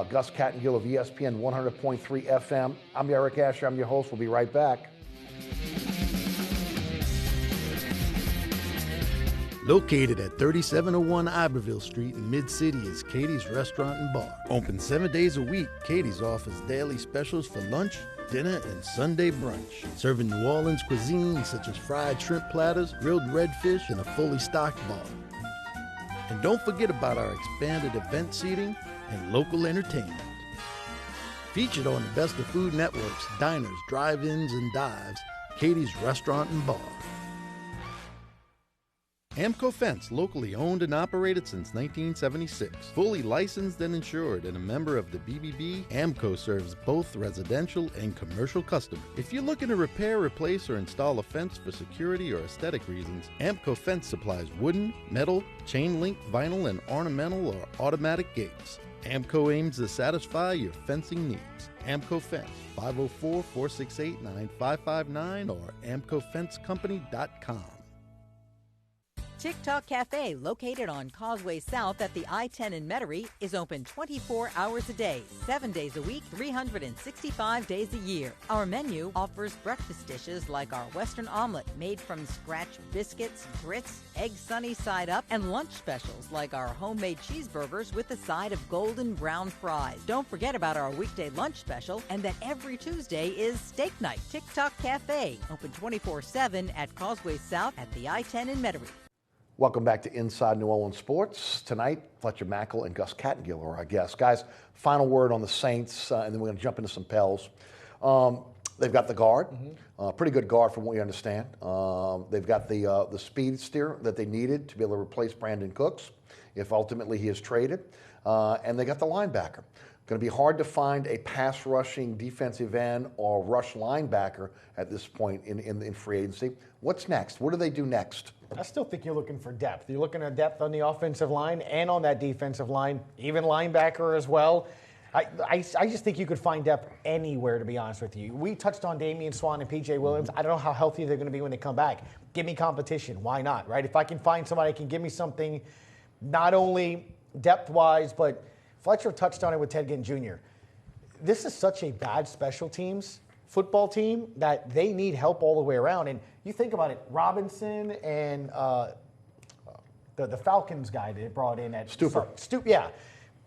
Gus Kattengell of ESPN 100.3 FM. I'm Eric Asher. I'm your host. We'll be right back. Located at 3701 Iberville Street in Mid-City is Katie's Restaurant and Bar. Open 7 days a week, Katie's offers daily specials for lunch, dinner, and Sunday brunch. Serving New Orleans cuisine such as fried shrimp platters, grilled redfish, and a fully stocked bar. And don't forget about our expanded event seating and local entertainment. Featured on the Best of Food Network's diners, drive-ins, and dives, Katie's Restaurant and Bar. Amco Fence, locally owned and operated since 1976. Fully licensed and insured and a member of the BBB, Amco serves both residential and commercial customers. If you're looking to repair, replace, or install a fence for security or aesthetic reasons, Amco Fence supplies wooden, metal, chain link, vinyl, and ornamental or automatic gates. Amco aims to satisfy your fencing needs. Amco Fence, 504-468-9559 or amcofencecompany.com. TikTok Cafe, located on Causeway South at the I-10 in Metairie, is open 24 hours a day, 7 days a week, 365 days a year. Our menu offers breakfast dishes like our Western omelet made from scratch biscuits, grits, egg sunny side up, and lunch specials like our homemade cheeseburgers with a side of golden brown fries. Don't forget about our weekday lunch special and that every Tuesday is steak night. TikTok Cafe, open 24/7 at Causeway South at the I-10 in Metairie. Welcome back to Inside New Orleans Sports. Tonight, Fletcher Mackel and Gus Kattengell are our guests. Guys, final word on the Saints, and then we're going to jump into some Pels. They've got the guard, pretty good guard from what we understand. They've got the speed steer that they needed to be able to replace Brandon Cooks if ultimately he is traded. And they got the linebacker. Going to be hard to find a pass rushing defensive end or rush linebacker at this point in free agency. What's next? What do they do next? I still think you're looking for depth. You're looking at depth on the offensive line and on that defensive line, even linebacker as well. I just think you could find depth anywhere, to be honest with you. We touched on Damian Swann and P.J. Williams. I don't know how healthy they're going to be when they come back. Give me competition. Why not, right? If I can find somebody that can give me something not only depth-wise, but Fletcher touched on it with Ted Ginn Jr. This is such a bad special teams football team that they need help all the way around. And you think about it, Robinson and the Falcons guy they brought in at Stupor. Yeah.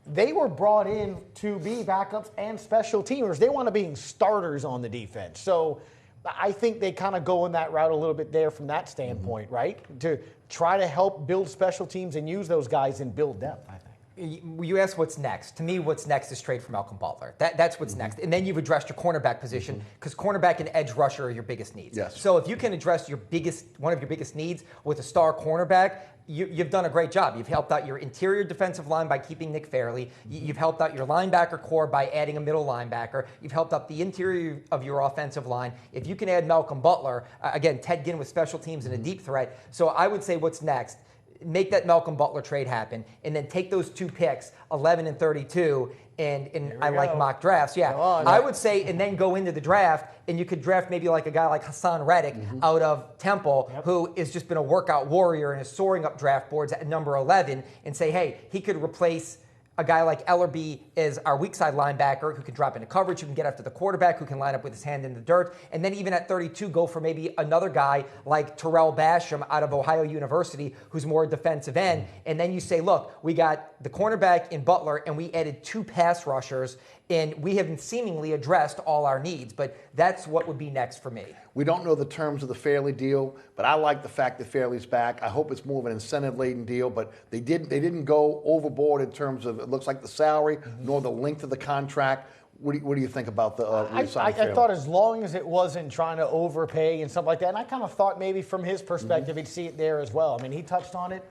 They were brought in to be backups and special teamers. They want to be starters on the defense. So I think they kind of go in that route a little bit there from that standpoint, right? To try to help build special teams and use those guys and build depth, I think. You asked what's next. To me, what's next is trade for Malcolm Butler. That's what's next. And then you've addressed your cornerback position because cornerback and edge rusher are your biggest needs. Yes. So if you can address one of your biggest needs with a star cornerback, you've done a great job. You've helped out your interior defensive line by keeping Nick Fairley. You've helped out your linebacker core by adding a middle linebacker. You've helped out the interior of your offensive line. If you can add Malcolm Butler, again, Ted Ginn with special teams and a deep threat. So I would say what's next, make that Malcolm Butler trade happen, and then take those 2 picks, 11 and 32, and I like mock drafts. Yeah, I would say, and then go into the draft, and you could draft maybe like a guy like Hassan Reddick out of Temple, who has just been a workout warrior and is soaring up draft boards at number 11, and say, hey, he could replace a guy like Ellerbe is our weak side linebacker who can drop into coverage, who can get after the quarterback, who can line up with his hand in the dirt. And then even at 32, go for maybe another guy like Terrell Basham out of Ohio University, who's more defensive end. And then you say, look, we got the cornerback in Butler, and we added 2 pass rushers, and we haven't seemingly addressed all our needs. But that's what would be next for me. We don't know the terms of the Fairley deal, but I like the fact that Fairley's back. I hope it's more of an incentive-laden deal, but they didn't go overboard in terms of, it looks like, the salary, nor the length of the contract. What do you think about the I thought as long as it wasn't trying to overpay and stuff like that, and I kind of thought maybe from his perspective he'd see it there as well. I mean, he touched on it.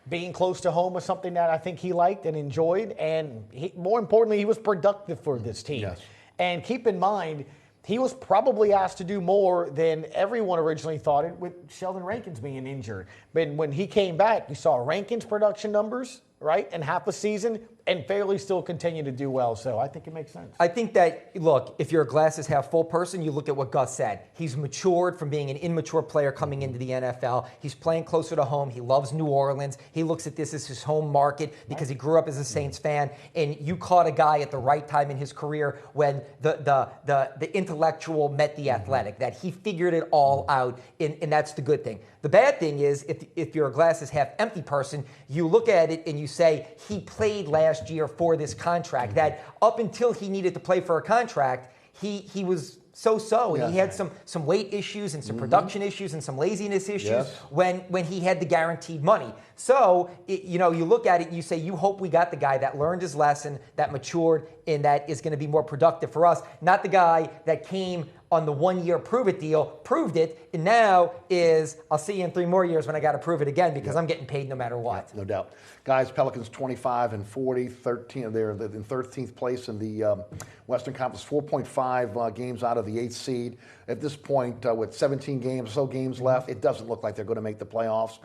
Being close to home was something that I think he liked and enjoyed, and more importantly, he was productive for this team. Yes. And keep in mind, he was probably asked to do more than everyone originally thought it, with Sheldon Rankins being injured. But when he came back, you saw Rankins' production numbers, right, in half a season, and Fairley still continue to do well. So I think it makes sense. I think that, look, if you're a glasses half full person, you look at what Gus said. He's matured from being an immature player coming into the NFL. He's playing closer to home. He loves New Orleans. He looks at this as his home market because he grew up as a Saints fan. And you caught a guy at the right time in his career when the intellectual met the athletic, that he figured it all out, and that's the good thing. The bad thing is, if you're a glasses half empty person, you look at it and you say, he played last year for this contract, that up until he needed to play for a contract, he was so-so. And he had some weight issues and some production issues and some laziness issues when he had the guaranteed money. So, you look at it and you say, you hope we got the guy that learned his lesson, that matured, and that is going to be more productive for us, not the guy that came on the 1-year prove-it deal, proved it, and now is, I'll see you in 3 more years when I got to prove it again because I'm getting paid no matter what. No doubt. Guys, Pelicans 25 and 40, 13. They're in 13th place in the Western Conference, 4.5 games out of the 8th seed. At this point, with 17 games left, it doesn't look like they're going to make the playoffs.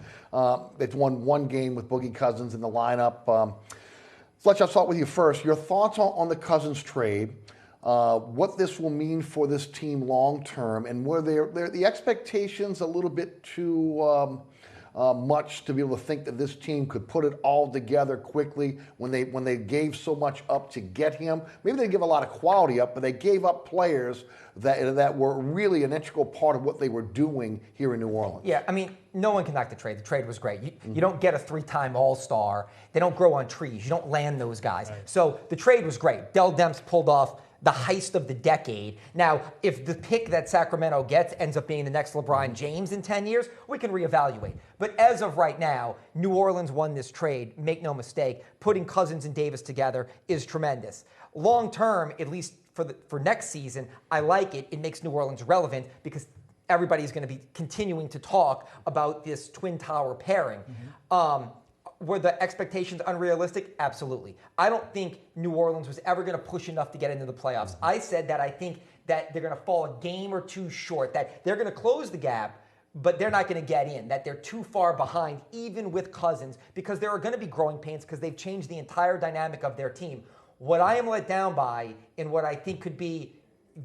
They've won 1 game with Boogie Cousins in the lineup. Fletcher, I'll start with you first. Your thoughts on the Cousins trade? What this will mean for this team long term, and were the expectations a little bit too much to be able to think that this team could put it all together quickly when they gave so much up to get him? Maybe they give a lot of quality up, but they gave up players that were really an integral part of what they were doing here in New Orleans. Yeah, I mean, no one can knock the trade. The trade was great. You don't get a 3-time All-Star. They don't grow on trees. You don't land those guys. Right. So the trade was great. Dell Demps pulled off the heist of the decade. Now, if the pick that Sacramento gets ends up being the next LeBron James in 10 years, we can reevaluate. But as of right now, New Orleans won this trade. Make no mistake, putting Cousins and Davis together is tremendous. Long term, at least for next season, I like it. It makes New Orleans relevant because everybody's going to be continuing to talk about this Twin Tower pairing. Were the expectations unrealistic? Absolutely. I don't think New Orleans was ever going to push enough to get into the playoffs. I said that I think that they're going to fall a game or 2 short, that they're going to close the gap, but they're not going to get in, that they're too far behind, even with Cousins, because there are going to be growing pains because they've changed the entire dynamic of their team. What I am let down by, and what I think could be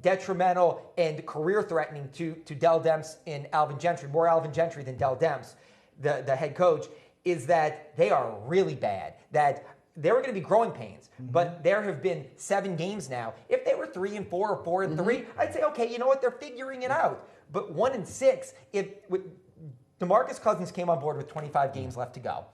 detrimental and career-threatening to Dell Demps and Alvin Gentry, more Alvin Gentry than Dell Demps, the head coach, is that they are really bad, that there are going to be growing pains. But there have been 7 games now. If they were 3-4 or 4-3, I'd say, okay, you know what, they're figuring it out. But 1-6, DeMarcus Cousins came on board with 25 games left to go.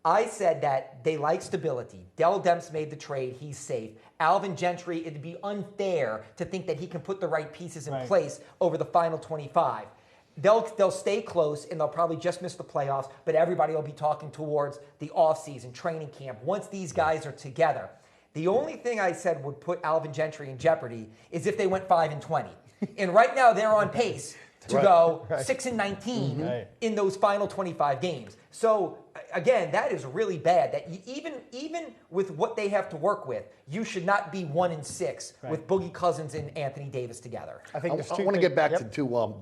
I said that they like stability. Dell Demps made the trade. He's safe. Alvin Gentry, it'd be unfair to think that he can put the right pieces in place over the final 25. they'll stay close and they'll probably just miss the playoffs, but everybody will be talking towards the offseason, training camp, once these guys are together. The only thing I said would put Alvin Gentry in jeopardy is if they went 5-20. And right now they're on pace to go 6-19 in those final 25 games. So again, that is really bad. That even with what they have to work with, you should not be 1-6 with Boogie Cousins and Anthony Davis together. I want to get back to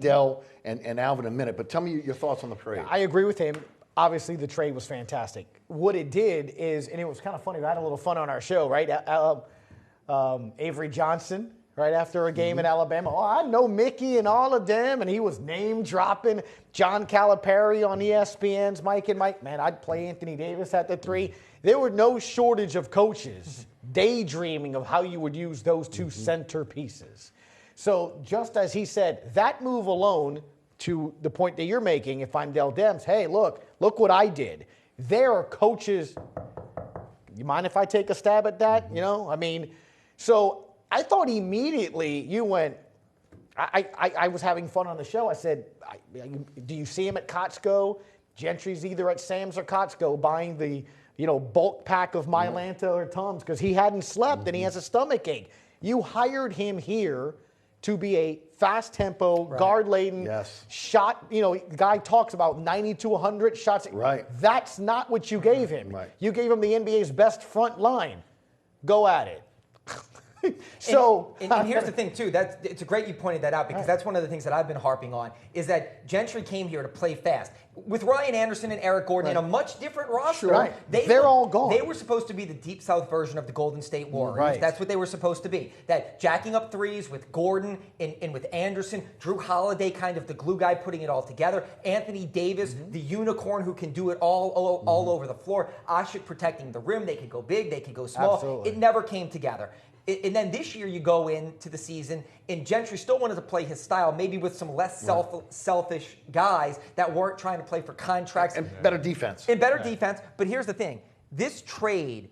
Dell and Alvin in a minute, but tell me your thoughts on the trade. I agree with him. Obviously, the trade was fantastic. What it did is, and it was kind of funny, we had a little fun on our show, right? Avery Johnson, right after a game in Alabama. Oh, I know Mickey and all of them, and he was name-dropping John Calipari on ESPN's Mike and Mike. Man, I'd play Anthony Davis at the 3. There were no shortage of coaches daydreaming of how you would use those two centerpieces. So just as he said, that move alone, to the point that you're making, if I'm Dell Demps, hey, look what I did. There are coaches. You mind if I take a stab at that? You know, I mean, so I thought immediately you went. I was having fun on the show. I said, do you see him at Costco? Gentry's either at Sam's or Costco buying the bulk pack of Mylanta or Tums because he hadn't slept and he has a stomach ache. You hired him here to be a fast-tempo, guard-laden shot. The guy talks about 90 to 100 shots. Right. That's not what you gave him. Right. You gave him the NBA's best front line. Go at it. So, and here's the thing too. It's great you pointed that out because that's one of the things that I've been harping on is that Gentry came here to play fast with Ryan Anderson and Eric Gordon in a much different roster. Sure. They're all gone. They were supposed to be the Deep South version of the Golden State Warriors. Right. That's what they were supposed to be. That jacking up threes with Gordon and with Anderson, Drew Holiday, kind of the glue guy putting it all together. Anthony Davis, the unicorn who can do it all over the floor. Ashik protecting the rim. They could go big. They could go small. Absolutely. It never came together. And then this year you go into the season, and Gentry still wanted to play his style, maybe with some less selfish guys that weren't trying to play for contracts. And better defense. Defense. But here's the thing. This trade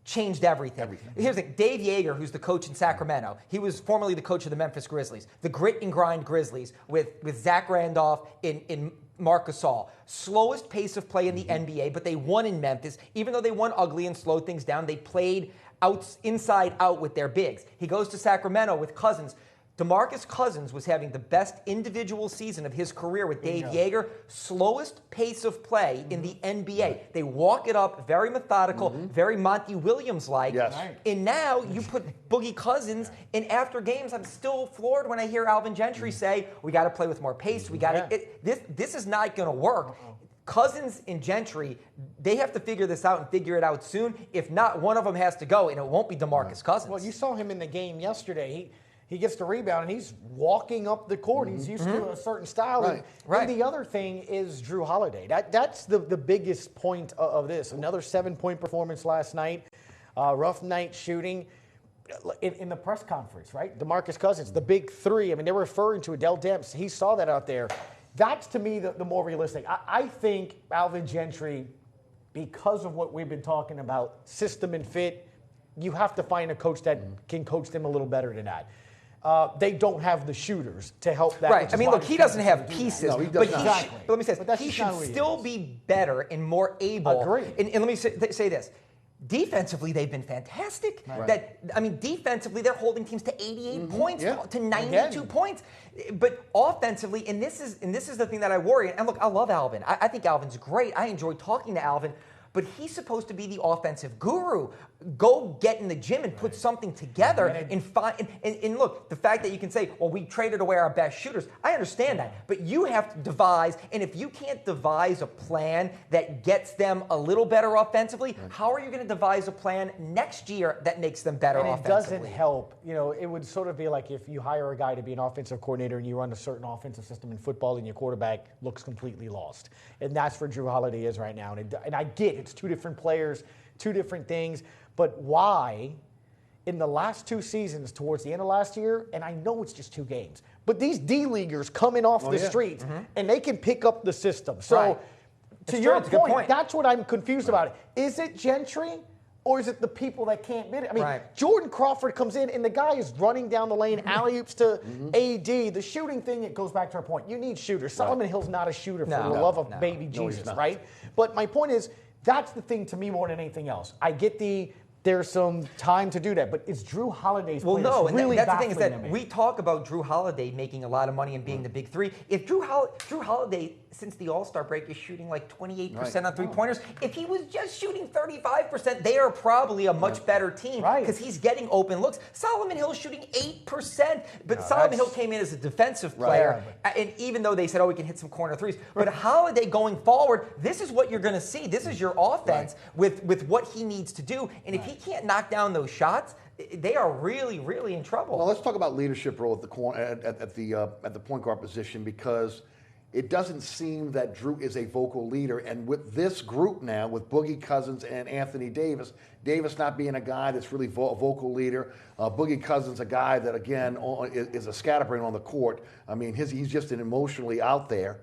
changed everything. Here's the thing. Dave Yeager, who's the coach in Sacramento, he was formerly the coach of the Memphis Grizzlies, the grit and grind Grizzlies with Zach Randolph in Marc Gasol. Slowest pace of play in the NBA, but they won in Memphis. Even though they won ugly and slowed things down, they played inside out with their bigs. He goes to Sacramento with Cousins. DeMarcus Cousins was having the best individual season of his career with Dave Yeager. Slowest pace of play in the NBA. They walk it up, very methodical, very Monty Williams-like. Yes. And now you put Boogie Cousins in after games. I'm still floored when I hear Alvin Gentry say, we got to play with more pace. We got to. This is not going to work. Cousins and Gentry, they have to figure this out and figure it out soon. If not, one of them has to go, and it won't be DeMarcus Cousins. Well, you saw him in the game yesterday. He gets the rebound, and he's walking up the court. He's used to a certain style. And the other thing is Drew Holiday. That's the biggest point of this. Another 7-point performance last night. Rough night shooting. In the press conference, right? DeMarcus Cousins, the big 3. I mean, they're referring to Dell Demps. He saw that out there. That's, to me, the more realistic. I think Alvin Gentry, because of what we've been talking about, system and fit, you have to find a coach that can coach them a little better than that. They don't have the shooters to help that. Right. I mean, look, he doesn't have pieces. No, he does not. But let me say this. He should still be better and more able. Agreed. And let me say this. Defensively, they've been fantastic. Defensively, they're holding teams to 88 points, to 92 points. But offensively, and this is the thing that I worry. And look, I love Alvin. I think Alvin's great. I enjoy talking to Alvin. But he's supposed to be the offensive guru. Go get in the gym and put something together and find. And look, the fact that you can say, well, we traded away our best shooters, I understand that. But you have to devise, and if you can't devise a plan that gets them a little better offensively, how are you going to devise a plan next year that makes them better offensively? It doesn't help. It would sort of be like if you hire a guy to be an offensive coordinator and you run a certain offensive system in football and your quarterback looks completely lost. And that's where Drew Holiday is right now. And I get it's 2 different players, 2 different things. But why, in the last 2 seasons, towards the end of last year, and I know it's just 2 games, but these D-leaguers coming off the street, and they can pick up the system. So, to your point, that's what I'm confused about. Is it Gentry, Or is it the people that can't bid it? I mean, Right. Jordan Crawford comes in, and the guy is running down the lane, alley-oops to AD. The shooting thing, it goes back to our point. You need shooters. Solomon Hill's not a shooter for the love of baby Jesus, right? But my point is, that's the thing to me more than anything else. I get there's some time to do that, but it's Drew Holiday's Well, players no, and really that's the thing is baffling that to me. we talk about Drew Holiday making a lot of money and being the big three. If Drew Holiday, since the All-Star break, is shooting like 28% on three-pointers, if he was just shooting 35%, they are probably a much better team because he's getting open looks. Solomon Hill's shooting 8%, but Solomon Hill came in as a defensive player, and even though they said, we can hit some corner threes, but Holiday going forward, this is what you're going to see. This is your offense with what he needs to do, and if he can't knock down those shots, they are really, really in trouble. Well, let's talk about leadership role at the corner at the point guard position, because it doesn't seem that Drew is a vocal leader. And with this group now, with Boogie Cousins and Anthony Davis not being a guy that's really a vocal leader, Boogie Cousins a guy that again is a scatterbrain on the court. I mean, he's just an emotionally out there.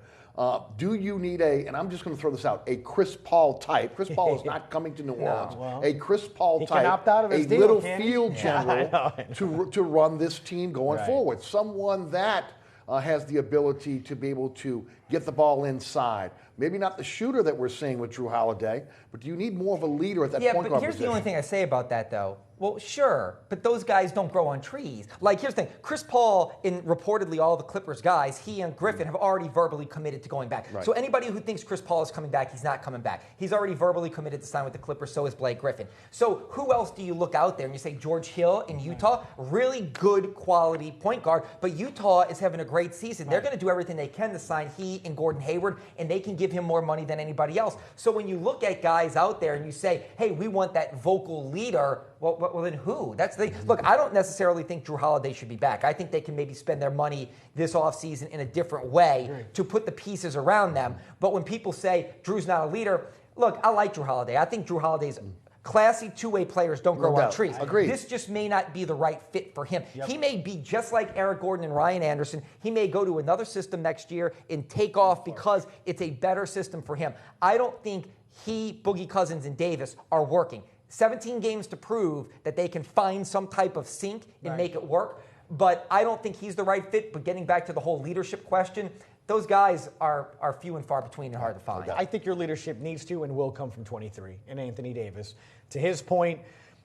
Do you need and I'm just going to throw this out, a Chris Paul type? Chris Paul is not coming to New Orleans. A Chris Paul type, can opt out of his a deal, little can he? field general to run this team going forward. Someone that has the ability to be able to get the ball inside. Maybe not the shooter that we're seeing with Drew Holiday, but do you need more of a leader at that point guard position? Yeah, but here's the only thing I say about that, though. Well, sure, but those guys don't grow on trees. Like, here's the thing. Chris Paul, in reportedly all the Clippers guys, he and Griffin have already verbally committed to going back. So anybody who thinks Chris Paul is coming back, he's not coming back. He's already verbally committed to sign with the Clippers, so is Blake Griffin. So who else do you look out there and you say George Hill in Utah? Really good quality point guard, but Utah is having a great season. They're going to do everything they can to sign he and Gordon Hayward, and they can give him more money than anybody else. So when you look at guys out there and you say, hey, we want that vocal leader, well, then who? That's the look. I don't necessarily think Drew Holiday should be back. I think they can maybe spend their money this offseason in a different way to put the pieces around them. But when people say Drew's not a leader, look, I like Drew Holiday. I think Drew Holiday's classy two-way players don't grow on trees. Agreed. This just may not be the right fit for him. He may be just like Eric Gordon and Ryan Anderson. He may go to another system next year and take off because it's a better system for him. I don't think Boogie Cousins, and Davis are working. 17 games to prove that they can find some type of sync and make it work. But I don't think he's the right fit. But getting back to the whole leadership question, those guys are few and far between and hard to find. I think your leadership needs to and will come from 23 and Anthony Davis. To his point,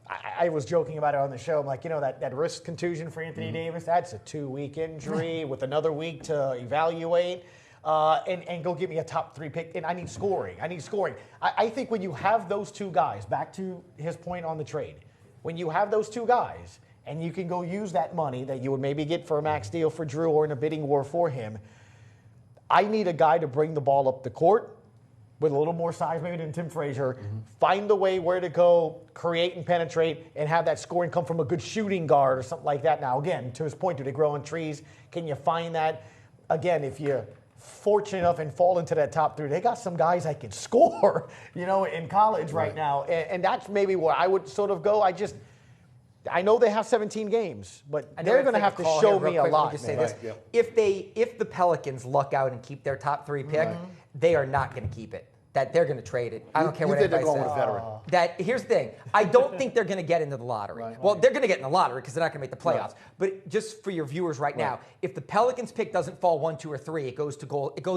I was joking about it on the show. I'm like, that wrist contusion for Anthony Davis, that's a 2-week injury with another week to evaluate. And go get me a top 3 pick. And I need scoring. I think when you have those two guys, back to his point on the trade, when you have those two guys and you can go use that money that you would maybe get for a max deal for Drew or in a bidding war for him, I need a guy to bring the ball up the court with a little more size maybe than Tim Frazier, find the way where to go, create and penetrate, and have that scoring come from a good shooting guard or something like that. Now, again, to his point, do they grow on trees? Can you find that? Again, if you're fortunate enough and fall into that top 3, they got some guys that can score, in college right now. And that's maybe where I would sort of go. I know they have 17 games, but they're going to have to show me a lot. Just say this. If the Pelicans luck out and keep their top 3 pick, they are not going to keep it. That they're going to trade it. I don't care what anybody says. With a veteran. Here's the thing. I don't think they're going to get into the lottery. Well, they're going to get in the lottery because they're not going to make the playoffs. But just for your viewers right now, if the Pelicans pick doesn't fall 1, 2, or 3, it goes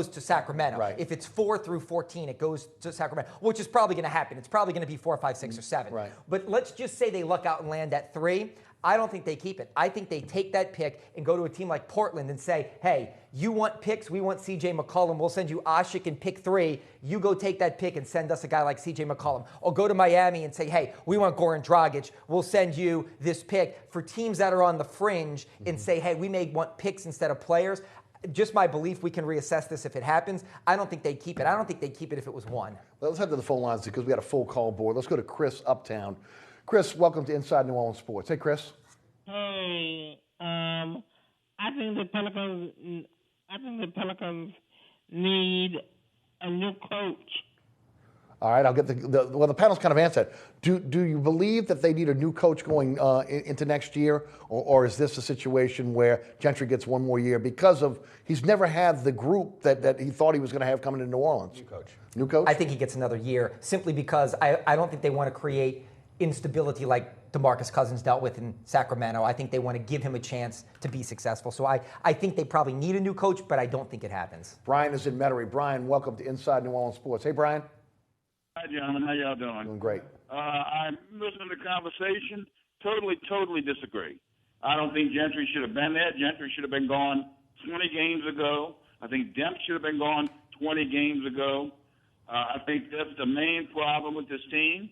to Sacramento. If it's 4 through 14, it goes to Sacramento, which is probably going to happen. It's probably going to be 4, 5, 6, or 7. But let's just say they luck out and land at 3. I don't think they keep it. I think they take that pick and go to a team like Portland and say, hey, you want picks? We want C.J. McCollum. We'll send you Asik in pick 3. You go take that pick and send us a guy like C.J. McCollum. Or go to Miami and say, hey, we want Goran Dragic. We'll send you this pick. For teams that are on the fringe and say, hey, we may want picks instead of players. Just my belief, we can reassess this if it happens. I don't think they'd keep it. I don't think they'd keep it if it was 1. Well, let's head to the phone lines because we got a full call board. Let's go to Chris Uptown. Chris, welcome to Inside New Orleans Sports. Hey, Chris. Hey, I think the Pelicans need a new coach. All right, I'll get the panel's kind of answered. Do you believe that they need a new coach going into next year, or is this a situation where Gentry gets one more year because of he's never had the group that he thought he was going to have coming to New Orleans? New coach. I think he gets another year simply because I don't think they want to create instability like DeMarcus Cousins dealt with in Sacramento. I think they want to give him a chance to be successful. So I think they probably need a new coach, but I don't think it happens. Brian is in Metairie. Brian, welcome to Inside New Orleans Sports. Hey, Brian. Hi, gentlemen. How y'all doing? Doing great. I'm listening to the conversation. Totally disagree. I don't think Gentry should have been there. Gentry should have been gone 20 games ago. I think Demp should have been gone 20 games ago. I think that's the main problem with this team.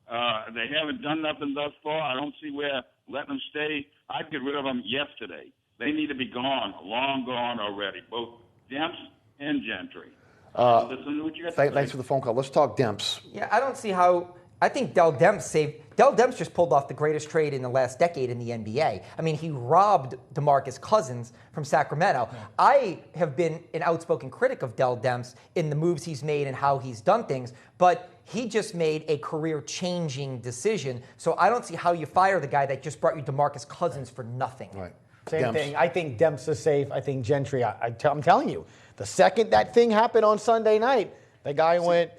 They haven't done nothing thus far. I don't see where letting them stay. I'd get rid of them yesterday. They need to be gone, long gone already, both Demps and Gentry. Listen to what you got to say. Thanks for the phone call. Let's talk Demps. Yeah, I don't see how. I think Dell Demps just pulled off the greatest trade in the last decade in the NBA. I mean, he robbed DeMarcus Cousins from Sacramento. Yeah. I have been an outspoken critic of Dell Demps in the moves he's made and how he's done things, but he just made a career-changing decision. So I don't see how you fire the guy that just brought you DeMarcus Cousins for nothing. Right. Same thing. I think Demps is safe. I think Gentry, I'm telling you, the second that thing happened on Sunday night, the guy went,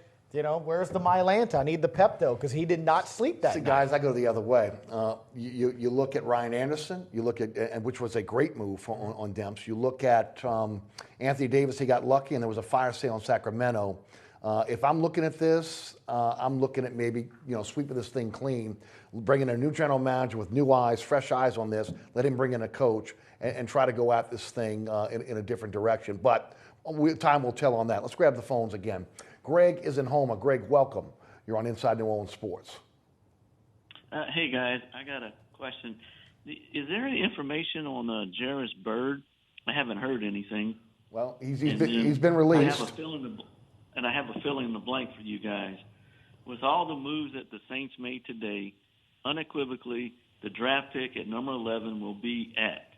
where's the Mylanta? I need the Pepto, because he did not sleep that night. Guys, I go the other way. You look at Ryan Anderson, you look at, which was a great move on Demps. You look at Anthony Davis, he got lucky, and there was a fire sale in Sacramento. If I'm looking at this, I'm looking at maybe, sweeping this thing clean, bringing a new general manager with new eyes, fresh eyes on this, let him bring in a coach, and try to go at this thing in a different direction. But time will tell on that. Let's grab the phones again. Greg is in Houma. Greg, welcome. You're on Inside New Orleans Sports. Hey, guys. I got a question. Is there any information on Jarris Bird? I haven't heard anything. Well, he's been released. I have a fill in the blank for you guys. With all the moves that the Saints made today, unequivocally, the draft pick at number 11 will be at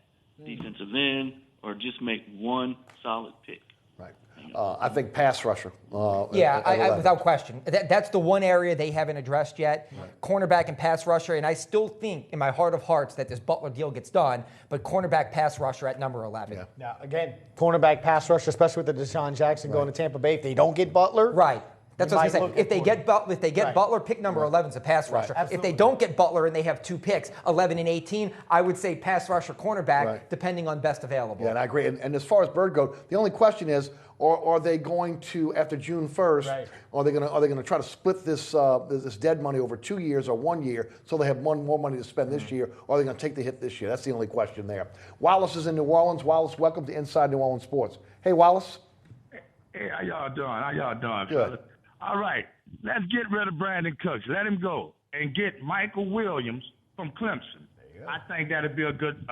defensive end, or just make one solid pick. Right. I think pass rusher. Without question. That's the one area they haven't addressed yet. Right. Cornerback and pass rusher, and I still think in my heart of hearts that this Butler deal gets done, but cornerback pass rusher at number 11. Yeah. Now, again, cornerback pass rusher, especially with the Deshaun Jackson going to Tampa Bay, if they don't get Butler. Right. That's what I was going to say. If they get Butler, pick number 11 is a pass rusher. Absolutely. If they don't get Butler and they have two picks, 11 and 18, I would say pass rusher, cornerback, depending on best available. Yeah, and I agree. And as far as Bird goes, the only question is, are they going to, after June 1st, are they going to try to split this this dead money over 2 years or 1 year so they have more money to spend this year, or are they going to take the hit this year? That's the only question there. Wallace is in New Orleans. Wallace, welcome to Inside New Orleans Sports. Hey, Wallace. Hey, how y'all doing? Good. Fellas? All right, let's get rid of Brandon Cooks. Let him go and get Michael Williams from Clemson. I think that'd be a good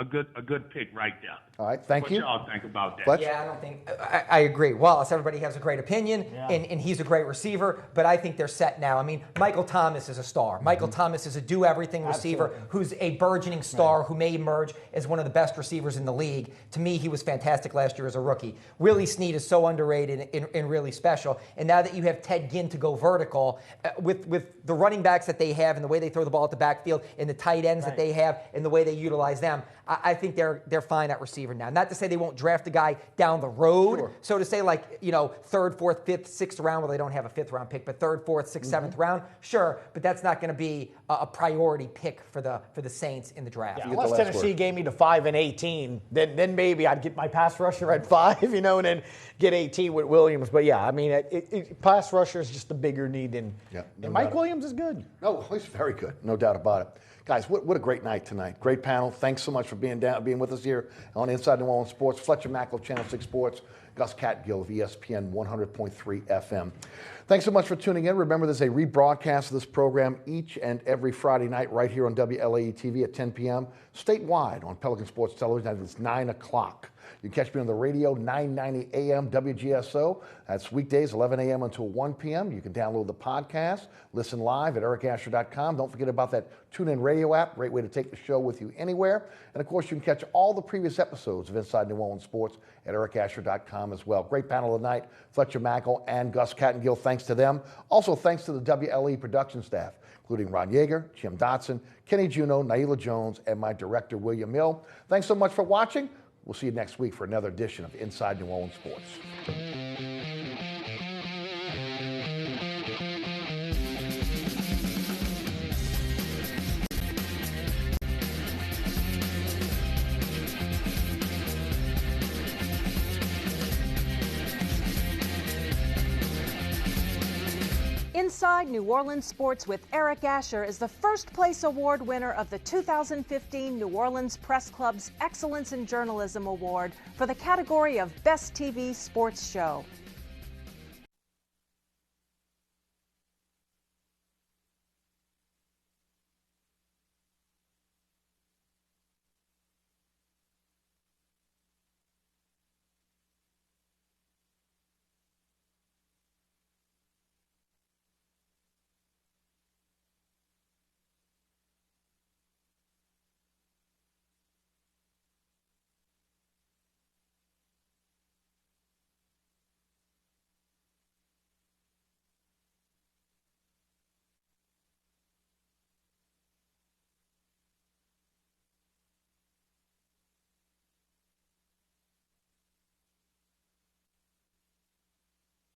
pick right there. All right, thank you. What y'all think about that? Fletcher? Yeah, I don't think I agree. Wallace, everybody has a great opinion, and he's a great receiver, but I think they're set now. I mean, Michael Thomas is a star. Michael Thomas is a do-everything receiver who's a burgeoning star who may emerge as one of the best receivers in the league. To me, he was fantastic last year as a rookie. Willie Snead is so underrated and really special. And now that you have Ted Ginn to go vertical, with the running backs that they have and the way they throw the ball at the backfield and the tight ends that they have and the way they utilize them, I think they're fine at receiver now. Not to say they won't draft a guy down the road. So to say third, fourth, fifth, sixth round, well, they don't have a fifth round pick, but third, fourth, sixth, seventh round, sure. But that's not going to be a priority pick for the Saints in the draft. Yeah, unless Tennessee gave me the 5 and 18, then maybe I'd get my pass rusher at 5, and then get 18 with Williams. But yeah, I mean, pass rusher is just the bigger need, and Mike Williams is good. No, he's very good, no doubt about it. Guys, what a great night tonight. Great panel. Thanks so much for being with us here on Inside New Orleans Sports. Fletcher Mackel, Channel 6 Sports. Gus Kattengell of ESPN 100.3 FM. Thanks so much for tuning in. Remember, there's a rebroadcast of this program each and every Friday night right here on WLAE-TV at 10 p.m. statewide on Pelican Sports Television. It's 9 o'clock. You can catch me on the radio, 990 AM WGSO. That's weekdays, 11 a.m. until 1 p.m. You can download the podcast, listen live at ericasher.com. Don't forget about that TuneIn Radio app. Great way to take the show with you anywhere. And, of course, you can catch all the previous episodes of Inside New Orleans Sports at ericasher.com as well. Great panel tonight, Fletcher Mackel and Gus Kattengell. Thanks to them. Also, thanks to the WLE production staff, including Ron Yeager, Jim Dotson, Kenny Juno, Naila Jones, and my director, William Mill. Thanks so much for watching. We'll see you next week for another edition of Inside New Orleans Sports. Inside New Orleans Sports with Eric Asher is the first place award winner of the 2015 New Orleans Press Club's Excellence in Journalism Award for the category of Best TV Sports Show.